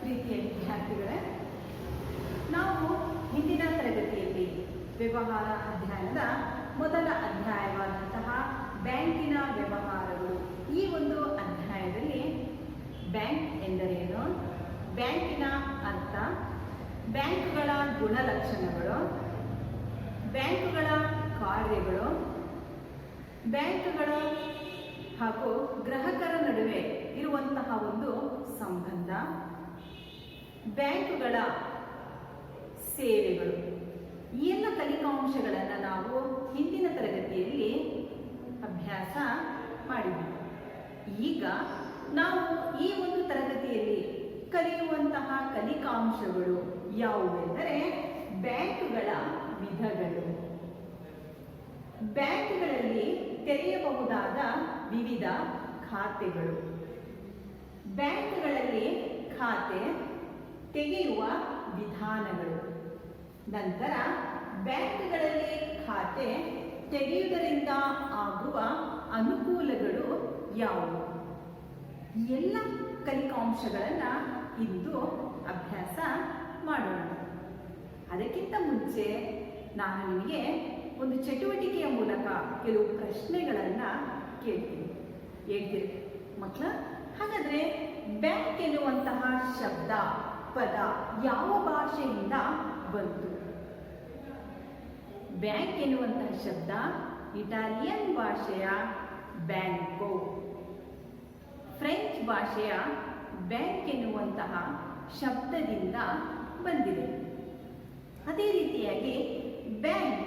ಪ್ರೀತಿಯ ವಿದ್ಯಾರ್ಥಿಗಳೇ, ನಾವು ಹಿಂದಿನ ತರಗತಿಯಲ್ಲಿ ವ್ಯವಹಾರ ಅಧ್ಯಯನದ ಮೊದಲ ಅಧ್ಯಾಯವಾದಂತಹ ಬ್ಯಾಂಕಿನ ವ್ಯವಹಾರಗಳು, ಈ ಒಂದು ಅಧ್ಯಾಯದಲ್ಲಿ ಬ್ಯಾಂಕ್ ಎಂದರೇನು, ಬ್ಯಾಂಕಿನ ಅರ್ಥ, ಬ್ಯಾಂಕ್ಗಳ ಗುಣಲಕ್ಷಣಗಳು, ಬ್ಯಾಂಕ್ಗಳ ಕಾರ್ಯಗಳು, ಬ್ಯಾಂಕ್ಗಳ ಹಾಗೂ ಗ್ರಾಹಕರ ನಡುವೆ ಇರುವಂತಹ ಒಂದು ಸಂಬಂಧ, ಬ್ಯಾಂಕ್ಗಳ ಸೇವೆಗಳು, ಈ ಎಲ್ಲ ಕಲಿಕಾಂಶಗಳನ್ನು ನಾವು ಹಿಂದಿನ ತರಗತಿಯಲ್ಲಿ ಅಭ್ಯಾಸ ಮಾಡಿದ್ವಿ. ಈಗ ನಾವು ಈ ಒಂದು ತರಗತಿಯಲ್ಲಿ ಕಲಿಯುವಂತಹ ಕಲಿಕಾಂಶಗಳು ಯಾವುವೆಂದರೆ ಬ್ಯಾಂಕ್ಗಳ ವಿಧಗಳು, ಬ್ಯಾಂಕ್ಗಳಲ್ಲಿ ತೆರೆಯಬಹುದಾದ ವಿವಿಧ ಖಾತೆಗಳು, ಬ್ಯಾಂಕ್ಗಳಲ್ಲಿ ಖಾತೆ ತೆಗೆಯುವ ವಿಧಾನಗಳು, ನಂತರ ಬ್ಯಾಂಕ್ಗಳಲ್ಲಿ ಖಾತೆ ತೆಗೆಯುವುದರಿಂದ ಆಗುವ ಅನುಕೂಲಗಳು ಯಾವುವು, ಎಲ್ಲ ಕಲಿಕಾಂಶಗಳನ್ನು ಇಂದು ಅಭ್ಯಾಸ ಮಾಡೋಣ. ಅದಕ್ಕಿಂತ ಮುಂಚೆ ನಾನು ನಿಮಗೆ ಒಂದು ಚಟುವಟಿಕೆಯ ಮೂಲಕ ಕೆಲವು ಪ್ರಶ್ನೆಗಳನ್ನು ಹೇಳ್ತೀನಿ ಮಕ್ಕಳ. ಹಾಗಾದರೆ ಬ್ಯಾಂಕ್ ಎನ್ನುವಂತಹ ಶಬ್ದ ಪದ ಯಾವ ಭಾಷೆಯಿಂದ ಬಂತು? ಬ್ಯಾಂಕ್ ಎನ್ನುವಂತಹ ಶಬ್ದ ಇಟಾಲಿಯನ್ ಭಾಷೆಯ ಬ್ಯಾಂಕೋ, ಫ್ರೆಂಚ್ ಭಾಷೆಯ ಬ್ಯಾಂಕ್ ಎನ್ನುವಂತಹ ಶಬ್ದದಿಂದ ಬಂದಿದೆ. ಅದೇ ರೀತಿಯಾಗಿ ಬ್ಯಾಂಕ್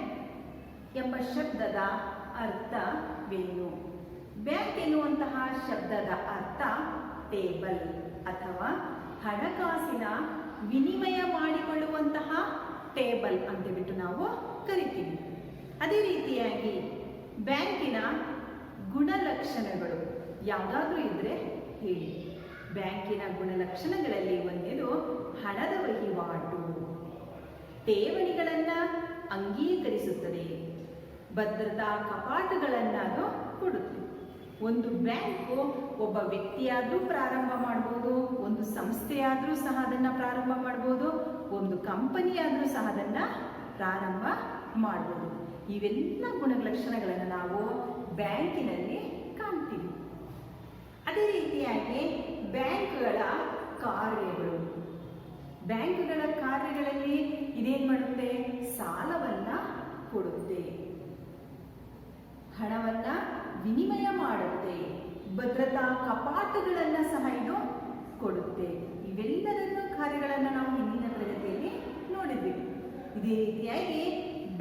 ಎಂಬ ಶಬ್ದದ ಅರ್ಥವೇನು? ಬ್ಯಾಂಕ್ ಎನ್ನುವಂತಹ ಶಬ್ದದ ಅರ್ಥ ಟೇಬಲ್ ಅಥವಾ ಹಣಕಾಸಿನ ವಿನಿಮಯ ಮಾಡಿಕೊಳ್ಳುವಂತಹ ಟೇಬಲ್ ಅಂತ ಬಿಟ್ಟು ನಾವು ಕರಿತೀವಿ. ಅದೇ ರೀತಿಯಾಗಿ ಬ್ಯಾಂಕಿನ ಗುಣಲಕ್ಷಣಗಳು ಯಾವುದಾದ್ರೂ ಇದ್ರೆ ಹೇಳಿ. ಬ್ಯಾಂಕಿನ ಗುಣಲಕ್ಷಣಗಳಲ್ಲಿ ಒಂದೇದು ಹಣದ ವಹಿವಾಟು, ಠೇವಣಿಗಳನ್ನು ಅಂಗೀಕರಿಸುತ್ತದೆ, ಭದ್ರತಾ ಕಪಾಟುಗಳನ್ನು ಅದು ಕೊಡುತ್ತೆ. ಒಂದು ಬ್ಯಾಂಕು ಒಬ್ಬ ವ್ಯಕ್ತಿಯಾದರೂ ಪ್ರಾರಂಭ ಮಾಡ್ಬೋದು, ಒಂದು ಸಂಸ್ಥೆಯಾದರೂ ಸಹ ಅದನ್ನು ಪ್ರಾರಂಭ ಮಾಡ್ಬೋದು, ಒಂದು ಕಂಪನಿಯಾದರೂ ಸಹ ಅದನ್ನು ಪ್ರಾರಂಭ ಮಾಡ್ಬೋದು. ಇವೆಲ್ಲ ಗುಣಲಕ್ಷಣಗಳನ್ನು ನಾವು ಬ್ಯಾಂಕಿನಲ್ಲಿ ಕಾಣ್ತೀವಿ. ಅದೇ ರೀತಿಯಾಗಿ ಬ್ಯಾಂಕ್ಗಳ ಕಾರ್ಯಗಳು, ಬ್ಯಾಂಕ್ಗಳ ಕಾರ್ಯಗಳಲ್ಲಿ ಇದೇನು ಮಾಡುತ್ತೆ? ಸಾಲವನ್ನು ಕೊಡುತ್ತೆ, ಹಣವನ್ನು ವಿನಿಮಯ ಮಾಡುತ್ತೆ, ಭದ್ರತಾ ಕಪಾಟುಗಳನ್ನು ಸಹ ಇದು ಕೊಡುತ್ತೆ. ಇವೆಲ್ಲದನ್ನು ಕಾರ್ಯಗಳನ್ನು ನಾವು ಹಿಂದಿನ ತರಗತಿಯಲ್ಲಿ ನೋಡಿದ್ವಿ. ಇದೇ ರೀತಿಯಾಗಿ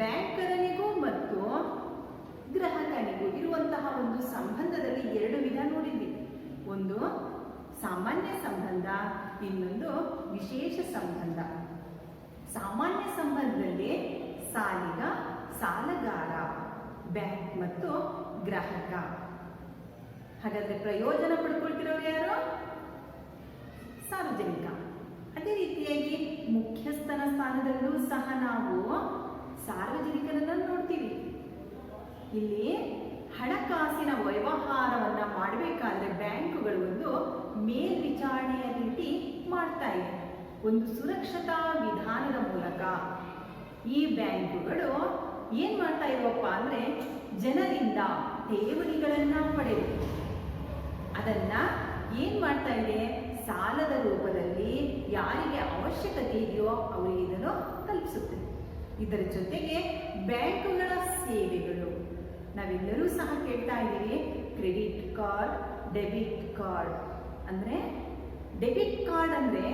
ಬ್ಯಾಂಕರನಿಗೂ ಮತ್ತು ಗ್ರಾಹಕನಿಗೂ ಇರುವಂತಹ ಒಂದು ಸಂಬಂಧದಲ್ಲಿ ಎರಡು ವಿಧ ನೋಡಿದ್ವಿ. ಒಂದು ಸಾಮಾನ್ಯ ಸಂಬಂಧ, ಇನ್ನೊಂದು ವಿಶೇಷ ಸಂಬಂಧ. ಸಾಮಾನ್ಯ ಸಂಬಂಧದಲ್ಲಿ ಸಾಲಿಗ, ಸಾಲಗಾರ, ಬ್ಯಾಂಕ್ ಮತ್ತು ಗ್ರಾಹಕ. ಹಾಗಾದ್ರೆ ಪ್ರಯೋಜನ ಪಡ್ಕೊಳ್ತಿರೋರು ಯಾರು? ಸಾರ್ವಜನಿಕ. ಅದೇ ರೀತಿಯಾಗಿ ಮುಖ್ಯಸ್ಥನ ಸ್ಥಾನದಲ್ಲೂ ಸಹ ನಾವು ಸಾರ್ವಜನಿಕರನ್ನ ನೋಡ್ತೀವಿ. ಇಲ್ಲಿ ಹಣಕಾಸಿನ ವ್ಯವಹಾರವನ್ನ ಮಾಡಬೇಕಾದ್ರೆ ಬ್ಯಾಂಕುಗಳು ಒಂದು ಮೇಲ್ವಿಚಾರಣೆಯ ರೀತಿ ಮಾಡ್ತಾ ಇದೆ. ಒಂದು ಸುರಕ್ಷತಾ ವಿಧಾನದ ಮೂಲಕ ಈ ಬ್ಯಾಂಕುಗಳು ಏನ್ ಮಾಡ್ತಾ ಇರುವಪ್ಪ ಅಂದ್ರೆ ಜನರಿಂದ ಠೇವಣಿಗಳನ್ನ ಪಡೆದು ಅದನ್ನ ಏನ್ ಮಾಡ್ತಾ ಇದೆ? ಸಾಲದ ರೂಪದಲ್ಲಿ ಯಾರಿಗೆ ಅವಶ್ಯಕತೆ ಇದೆಯೋ ಅವರಿಗೆ ಇದನ್ನು ತಲುಪಿಸುತ್ತೆ. ಇದರ ಜೊತೆಗೆ ಬ್ಯಾಂಕುಗಳ ಸೇವೆಗಳು ನಾವೆಲ್ಲರೂ ಸಹ ಕೇಳ್ತಾ ಇದ್ದೀವಿ. Credit card, debit card. ಅಂದ್ರೆ ಡೆಬಿಟ್ ಕಾರ್ಡ್ ಅಂದ್ರೆ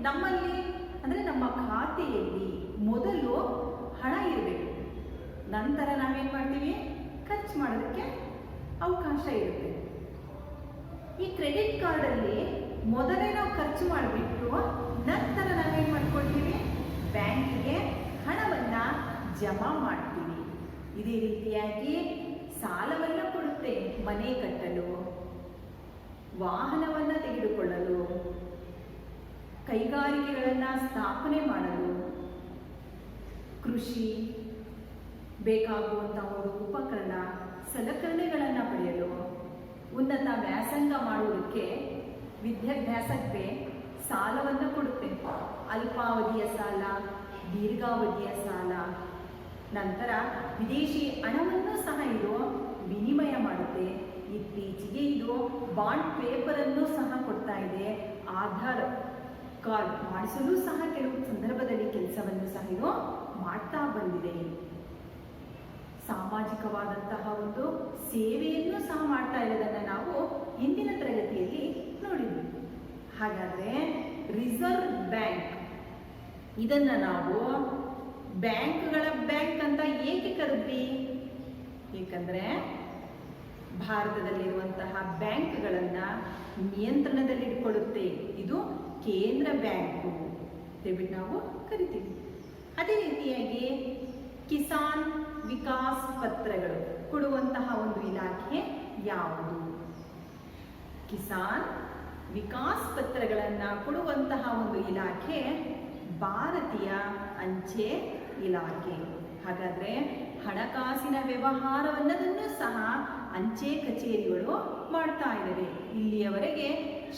ನಮ್ಮಲ್ಲಿ ಅಂದ್ರೆ ನಮ್ಮ ಖಾತೆಯಲ್ಲಿ ಮೊದಲು ಹಣ ಇರಬೇಕು, ನಂತರ ನಾವೇನ್ ಮಾಡ್ತೀವಿ? ಖರ್ಚು ಮಾಡೋದಕ್ಕೆ ಅವಕಾಶ ಇರುತ್ತೆ. ಈ ಕ್ರೆಡಿಟ್ ಕಾರ್ಡ್ ಅಲ್ಲಿ ಮೊದಲೇ ನಾವು ಖರ್ಚು ಮಾಡಿಬಿಟ್ಟು ನಂತರ ನಾವೇನ್ ಮಾಡ್ಕೊಳ್ತೀವಿ? ಬ್ಯಾಂಕಿಗೆ ಹಣವನ್ನ ಜಮಾ ಮಾಡ್ತೀವಿ. ಇದೇ ರೀತಿಯಾಗಿ ಸಾಲವನ್ನ ಕೊಡುತ್ತೆ, ಮನೆ ಕಟ್ಟಲು, ವಾಹನವನ್ನ ತೆಗೆದುಕೊಳ್ಳಲು, ಕೈಗಾರಿಕೆಗಳನ್ನ ಸ್ಥಾಪನೆ ಮಾಡಲು, ಕೃಷಿ ಬೇಕಾಗುವಂತಹ ಒಂದು ಉಪಕರಣ ಸಲಕರಣೆಗಳನ್ನು ಪಡೆಯಲು, ಉನ್ನತ ವ್ಯಾಸಂಗ ಮಾಡುವುದಕ್ಕೆ, ವಿದ್ಯಾಭ್ಯಾಸಕ್ಕೆ ಸಾಲವನ್ನು ಕೊಡುತ್ತೆ. ಅಲ್ಪಾವಧಿಯ ಸಾಲ, ದೀರ್ಘಾವಧಿಯ ಸಾಲ, ನಂತರ ವಿದೇಶಿ ಹಣವನ್ನು ಸಹ ಇದು ವಿನಿಮಯ ಮಾಡುತ್ತೆ. ಇತ್ತೀಚೆಗೆ ಇದು ಬಾಂಡ್ ಪೇಪರ್ ಅನ್ನು ಸಹ ಕೊಡ್ತಾ ಇದೆ. ಆಧಾರ್ ಕಾರ್ಡ್ ಮಾಡಿಸಲು ಸಹ ಕೆಲವು ಸಂದರ್ಭದಲ್ಲಿ ಕೆಲಸವನ್ನು ಸಹ ಇದು ಮಾಡ್ತಾ ಬಂದಿದೆ. ಸಾಮಾಜಿಕವಾದಂತಹ ಒಂದು ಸೇವೆಯನ್ನು ಸಹ ಮಾಡ್ತಾ ಇರೋದನ್ನ ನಾವು ಇಂದಿನ ತರಗತಿಯಲ್ಲಿ ನೋಡಿದ್ವಿ. ಹಾಗಾದ್ರೆ ರಿಸರ್ವ್ ಬ್ಯಾಂಕ್ ಇದನ್ನ ನಾವು ಬ್ಯಾಂಕ್ಗಳ ಬ್ಯಾಂಕ್ ಅಂತ ಏಕೆ ಕರೆದ್ವಿ? ಏಕೆಂದ್ರೆ ಭಾರತದಲ್ಲಿರುವಂತಹ ಬ್ಯಾಂಕ್ಗಳನ್ನ ನಿಯಂತ್ರಣದಲ್ಲಿಟ್ಕೊಳ್ಳುತ್ತೆ. ಇದು ಕೇಂದ್ರ ಬ್ಯಾಂಕು ಅಂತೇಳ್ಬಿಟ್ಟು ನಾವು ಕರಿತೀವಿ. ಅದೇ ರೀತಿಯಾಗಿ ಕಿಸಾನ್ ವಿಕಾಸ್ ಪತ್ರಗಳು ಕೊಡುವಂತಹ ಒಂದು ಇಲಾಖೆ ಯಾವುದು? ಕಿಸಾನ್ ವಿಕಾಸ್ ಪತ್ರಗಳನ್ನು ಕೊಡುವಂತಹ ಒಂದು ಇಲಾಖೆ ಭಾರತೀಯ ಅಂಚೆ ಇಲಾಖೆ. ಹಾಗಾದ್ರೆ ಹಣಕಾಸಿನ ವ್ಯವಹಾರವನ್ನದನ್ನು ಸಹ ಅಂಚೆ ಕಚೇರಿಗಳು ಮಾಡ್ತಾ ಇದ್ದಾರೆ. ಇಲ್ಲಿಯವರೆಗೆ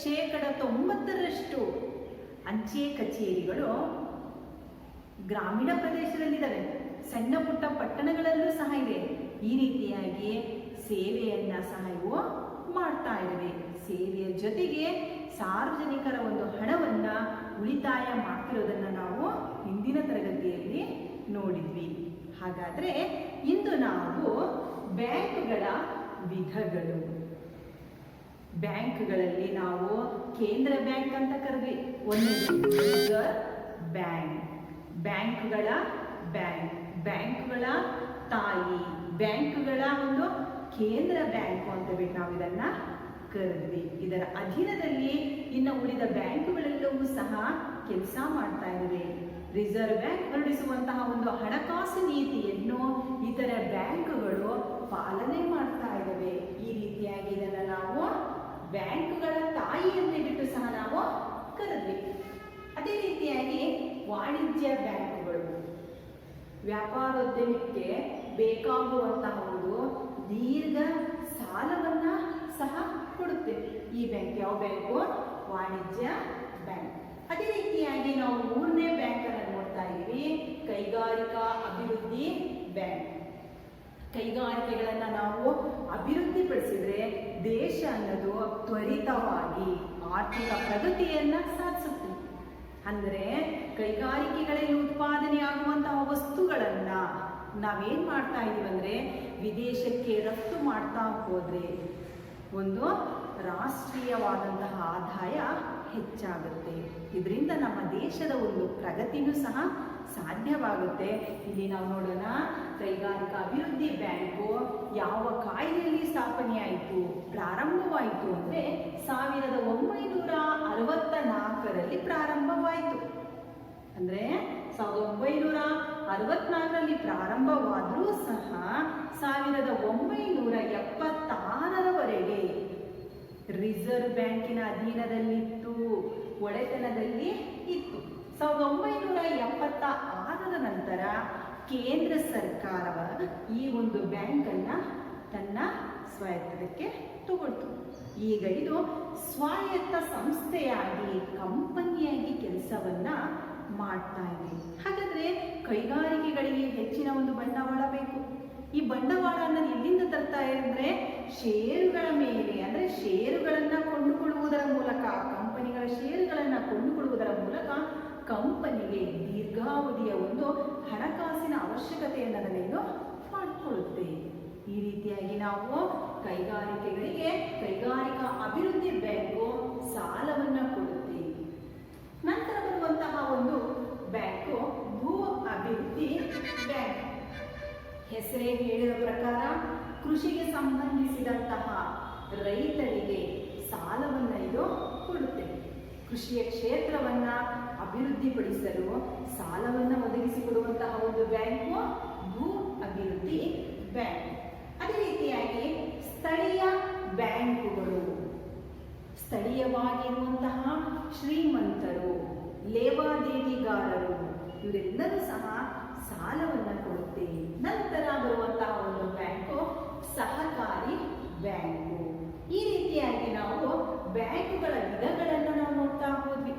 90% ಅಂಚೆ ಕಚೇರಿಗಳು ಗ್ರಾಮೀಣ ಪ್ರದೇಶದಲ್ಲಿದ್ದಾವೆ, ಸಣ್ಣ ಪುಟ್ಟ ಪಟ್ಟಣಗಳಲ್ಲೂ ಸಹ ಇದೆ. ಈ ರೀತಿಯಾಗಿ ಸೇವೆಯನ್ನ ಸಹ ಇವು ಮಾಡ್ತಾ ಇದ್ದಾವೆ. ಸೇವೆಯ ಜೊತೆಗೆ ಸಾರ್ವಜನಿಕರ ಒಂದು ಹಣವನ್ನ ಉಳಿತಾಯ ಮಾಡ್ತಿರೋದನ್ನ ನಾವು ಹಿಂದಿನ ತರಗತಿಯಲ್ಲಿ ನೋಡಿದ್ವಿ. ಹಾಗಾದ್ರೆ ಇಂದು ನಾವು ಬ್ಯಾಂಕ್ಗಳ ವಿಧಗಳು, ಬ್ಯಾಂಕ್ಗಳಲ್ಲಿ ನಾವು ಕೇಂದ್ರ ಬ್ಯಾಂಕ್ ಅಂತ ಕರೆದ್ವಿ. ಒಂದು ರಿಸರ್ವ್ ಬ್ಯಾಂಕ್, ಬ್ಯಾಂಕ್ಗಳ ಬ್ಯಾಂಕ್, ಬ್ಯಾಂಕ್ಗಳ ತಾಯಿ, ಬ್ಯಾಂಕ್ಗಳ ಒಂದು ಕೇಂದ್ರ ಬ್ಯಾಂಕು ಅಂತ ಬಿಟ್ಟು ನಾವು ಇದನ್ನ ಕರೆದ್ವಿ. ಇದರ ಅಧೀನದಲ್ಲಿ ಇನ್ನು ಉಳಿದ ಬ್ಯಾಂಕುಗಳೆಲ್ಲವೂ ಸಹ ಕೆಲಸ ಮಾಡ್ತಾ ಇವೆ. ರಿಸರ್ವ್ ಬ್ಯಾಂಕ್ ಹೊರಡಿಸುವಂತಹ ಒಂದು ಹಣಕಾಸು ನೀತಿಯನ್ನು ಇತರ ಬ್ಯಾಂಕುಗಳು ಪಾಲನೆ ಮಾಡ್ತಾ ಇದ್ದಾವೆ. ಈ ರೀತಿಯಾಗಿ ಇದನ್ನ ನಾವು ಬ್ಯಾಂಕುಗಳ ತಾಯಿ ಅಂತ ಬಿಟ್ಟು ಸಹ ನಾವು ಕರೆದ್ವಿ. ಅದೇ ರೀತಿಯಾಗಿ ವಾಣಿಜ್ಯ ಬ್ಯಾಂಕುಗಳು ವ್ಯಾಪಾರೋದ್ಯಮಕ್ಕೆ ಬೇಕಾಗುವಂತಹ ಒಂದು ದೀರ್ಘ ಸಾಲವನ್ನ ಸಹ ಕೊಡುತ್ತೆ. ಈ ಬ್ಯಾಂಕ್ ಯಾವ ಬ್ಯಾಂಕು? ವಾಣಿಜ್ಯ ಬ್ಯಾಂಕ್. ಅದೇ ರೀತಿಯಾಗಿ ನಾವು 3ನೇ ಬ್ಯಾಂಕ್ ಅನ್ನು ನೋಡ್ತಾ ಇದ್ದೀವಿ, ಕೈಗಾರಿಕಾ ಅಭಿವೃದ್ಧಿ ಬ್ಯಾಂಕ್. ಕೈಗಾರಿಕೆಗಳನ್ನ ನಾವು ಅಭಿವೃದ್ಧಿಪಡಿಸಿದ್ರೆ ದೇಶ ಅನ್ನೋದು ತ್ವರಿತವಾಗಿ ಆರ್ಥಿಕ ಪ್ರಗತಿಯನ್ನ ಸಾಧಿಸುತ್ತೆ. ಅಂದ್ರೆ ಕೈಗಾರಿಕೆಗಳಲ್ಲಿ ಉತ್ಪಾದನೆ ಆಗುವಂತಹ ವಸ್ತುಗಳನ್ನ ನಾವೇನ್ ಮಾಡ್ತಾ ಇದೀವಿ ಅಂದ್ರೆ ವಿದೇಶಕ್ಕೆ ರಫ್ತು ಮಾಡ್ತಾ ಹೋದ್ರೆ ಒಂದು ರಾಷ್ಟ್ರೀಯವಾದಂತಹ ಆದಾಯ ಹೆಚ್ಚಾಗುತ್ತೆ. ಇದರಿಂದ ನಮ್ಮ ದೇಶದ ಒಂದು ಪ್ರಗತಿನೂ ಸಹ ಸಾಧ್ಯವಾಗುತ್ತೆ. ಇಲ್ಲಿ ನಾವು ನೋಡೋಣ, ಕೈಗಾರಿಕಾ ಅಭಿವೃದ್ಧಿ ಬ್ಯಾಂಕು ಯಾವ ಕಾಯ್ದೆಯಲ್ಲಿ ಸ್ಥಾಪನೆಯಾಯಿತು, ಪ್ರಾರಂಭವಾಯಿತು ಅಂದ್ರೆ 1964ರಲ್ಲಿ ಪ್ರಾರಂಭವಾಯಿತು. ಅಂದ್ರೆ 1964ರಲ್ಲಿ ಪ್ರಾರಂಭವಾದರೂ ಸಹ 1976ರವರೆಗೆ ರಿಸರ್ವ್ ಬ್ಯಾಂಕಿನ ಅಧೀನದಲ್ಲಿತ್ತು, ಒಡೆತನದಲ್ಲಿ ಇತ್ತು. 1976ರ ನಂತರ ಕೇಂದ್ರ ಸರ್ಕಾರವ ಈ ಒಂದು ಬ್ಯಾಂಕ್ ಅನ್ನ ತನ್ನ ಸ್ವಾಯತ್ತಕ್ಕೆ ತಗೊಳ್ತು. ಈಗ ಇದು ಸ್ವಾಯತ್ತ ಸಂಸ್ಥೆಯಾಗಿ, ಕಂಪನಿಯಾಗಿ ಕೆಲಸವನ್ನ ಮಾಡ್ತಾ ಇದೆ. ಹಾಗಾದ್ರೆ ಕೈಗಾರಿಕೆಗಳಿಗೆ ಹೆಚ್ಚಿನ ಒಂದು ಬಂಡವಾಳ ಬೇಕು. ಈ ಬಂಡವಾಳ ಅನ್ನೋದು ಎಲ್ಲಿಂದ ತರ್ತಾ ಅಂದ್ರೆ ಷೇರುಗಳ ಮೇಲೆ, ಅಂದ್ರೆ ಷೇರುಗಳನ್ನ ಕೊಂಡುಕೊಳ್ಳುವುದರ ಮೂಲಕ, ಕಂಪನಿಗಳ ಷೇರುಗಳನ್ನ ಕೊಂಡುಕೊಳ್ಳುವುದರ ಮೂಲಕ ಕಂಪನಿಗೆ ದೀರ್ಘಾವಧಿಯ ಒಂದು ಹಣಕಾಸಿನ ಅವಶ್ಯಕತೆಯನ್ನು ಮಾಡಿಕೊಳ್ಳುತ್ತೆ. ಈ ರೀತಿಯಾಗಿ ನಾವು ಕೈಗಾರಿಕೆಗಳಿಗೆ ಕೈಗಾರಿಕಾ ಅಭಿವೃದ್ಧಿ ಬ್ಯಾಂಕು ಸಾಲವನ್ನ ಕೊಡುತ್ತೆ. ನಂತರ ಬರುವಂತಹ ಒಂದು ಬ್ಯಾಂಕು ಭೂ ಅಭಿವೃದ್ಧಿ ಬ್ಯಾಂಕ್. ಹೆಸರೇ ಹೇಳಿದ ಪ್ರಕಾರ ಕೃಷಿಗೆ ಸಂಬಂಧಿಸಿದಂತಹ ರೈತರಿಗೆ ಸಾಲವನ್ನ ಇದು ಕೊಡುತ್ತೆ. ಕೃಷಿಯ ಕ್ಷೇತ್ರವನ್ನ ಅಭಿವೃದ್ಧಿಪಡಿಸಲು ಸಾಲವನ್ನ ಒದಗಿಸಿಕೊಡುವಂತಹ ಒಂದು ಬ್ಯಾಂಕು ಭೂ ಅಭಿವೃದ್ಧಿ ಬ್ಯಾಂಕ್. ಅದೇ ರೀತಿಯಾಗಿ ಸ್ಥಳೀಯ ಬ್ಯಾಂಕುಗಳು, ಸ್ಥಳೀಯವಾಗಿರುವಂತಹ ಶ್ರೀಮಂತರು, ಲೇವಾದೇವಿಗಾರರು ಇವರೆಲ್ಲರೂ ಸಹ ಸಾಲವನ್ನು ಕೊಡುತ್ತೆ. ನಂತರ ಬರುವಂತಹ ಒಂದು ಬ್ಯಾಂಕು ಸಹಕಾರಿ ಬ್ಯಾಂಕು. ಈ ರೀತಿಯಾಗಿ ನಾವು ಬ್ಯಾಂಕುಗಳ ವಿಧಗಳನ್ನು ನಾವು ನೋಡ್ತಾ ಹೋದ್ವಿ.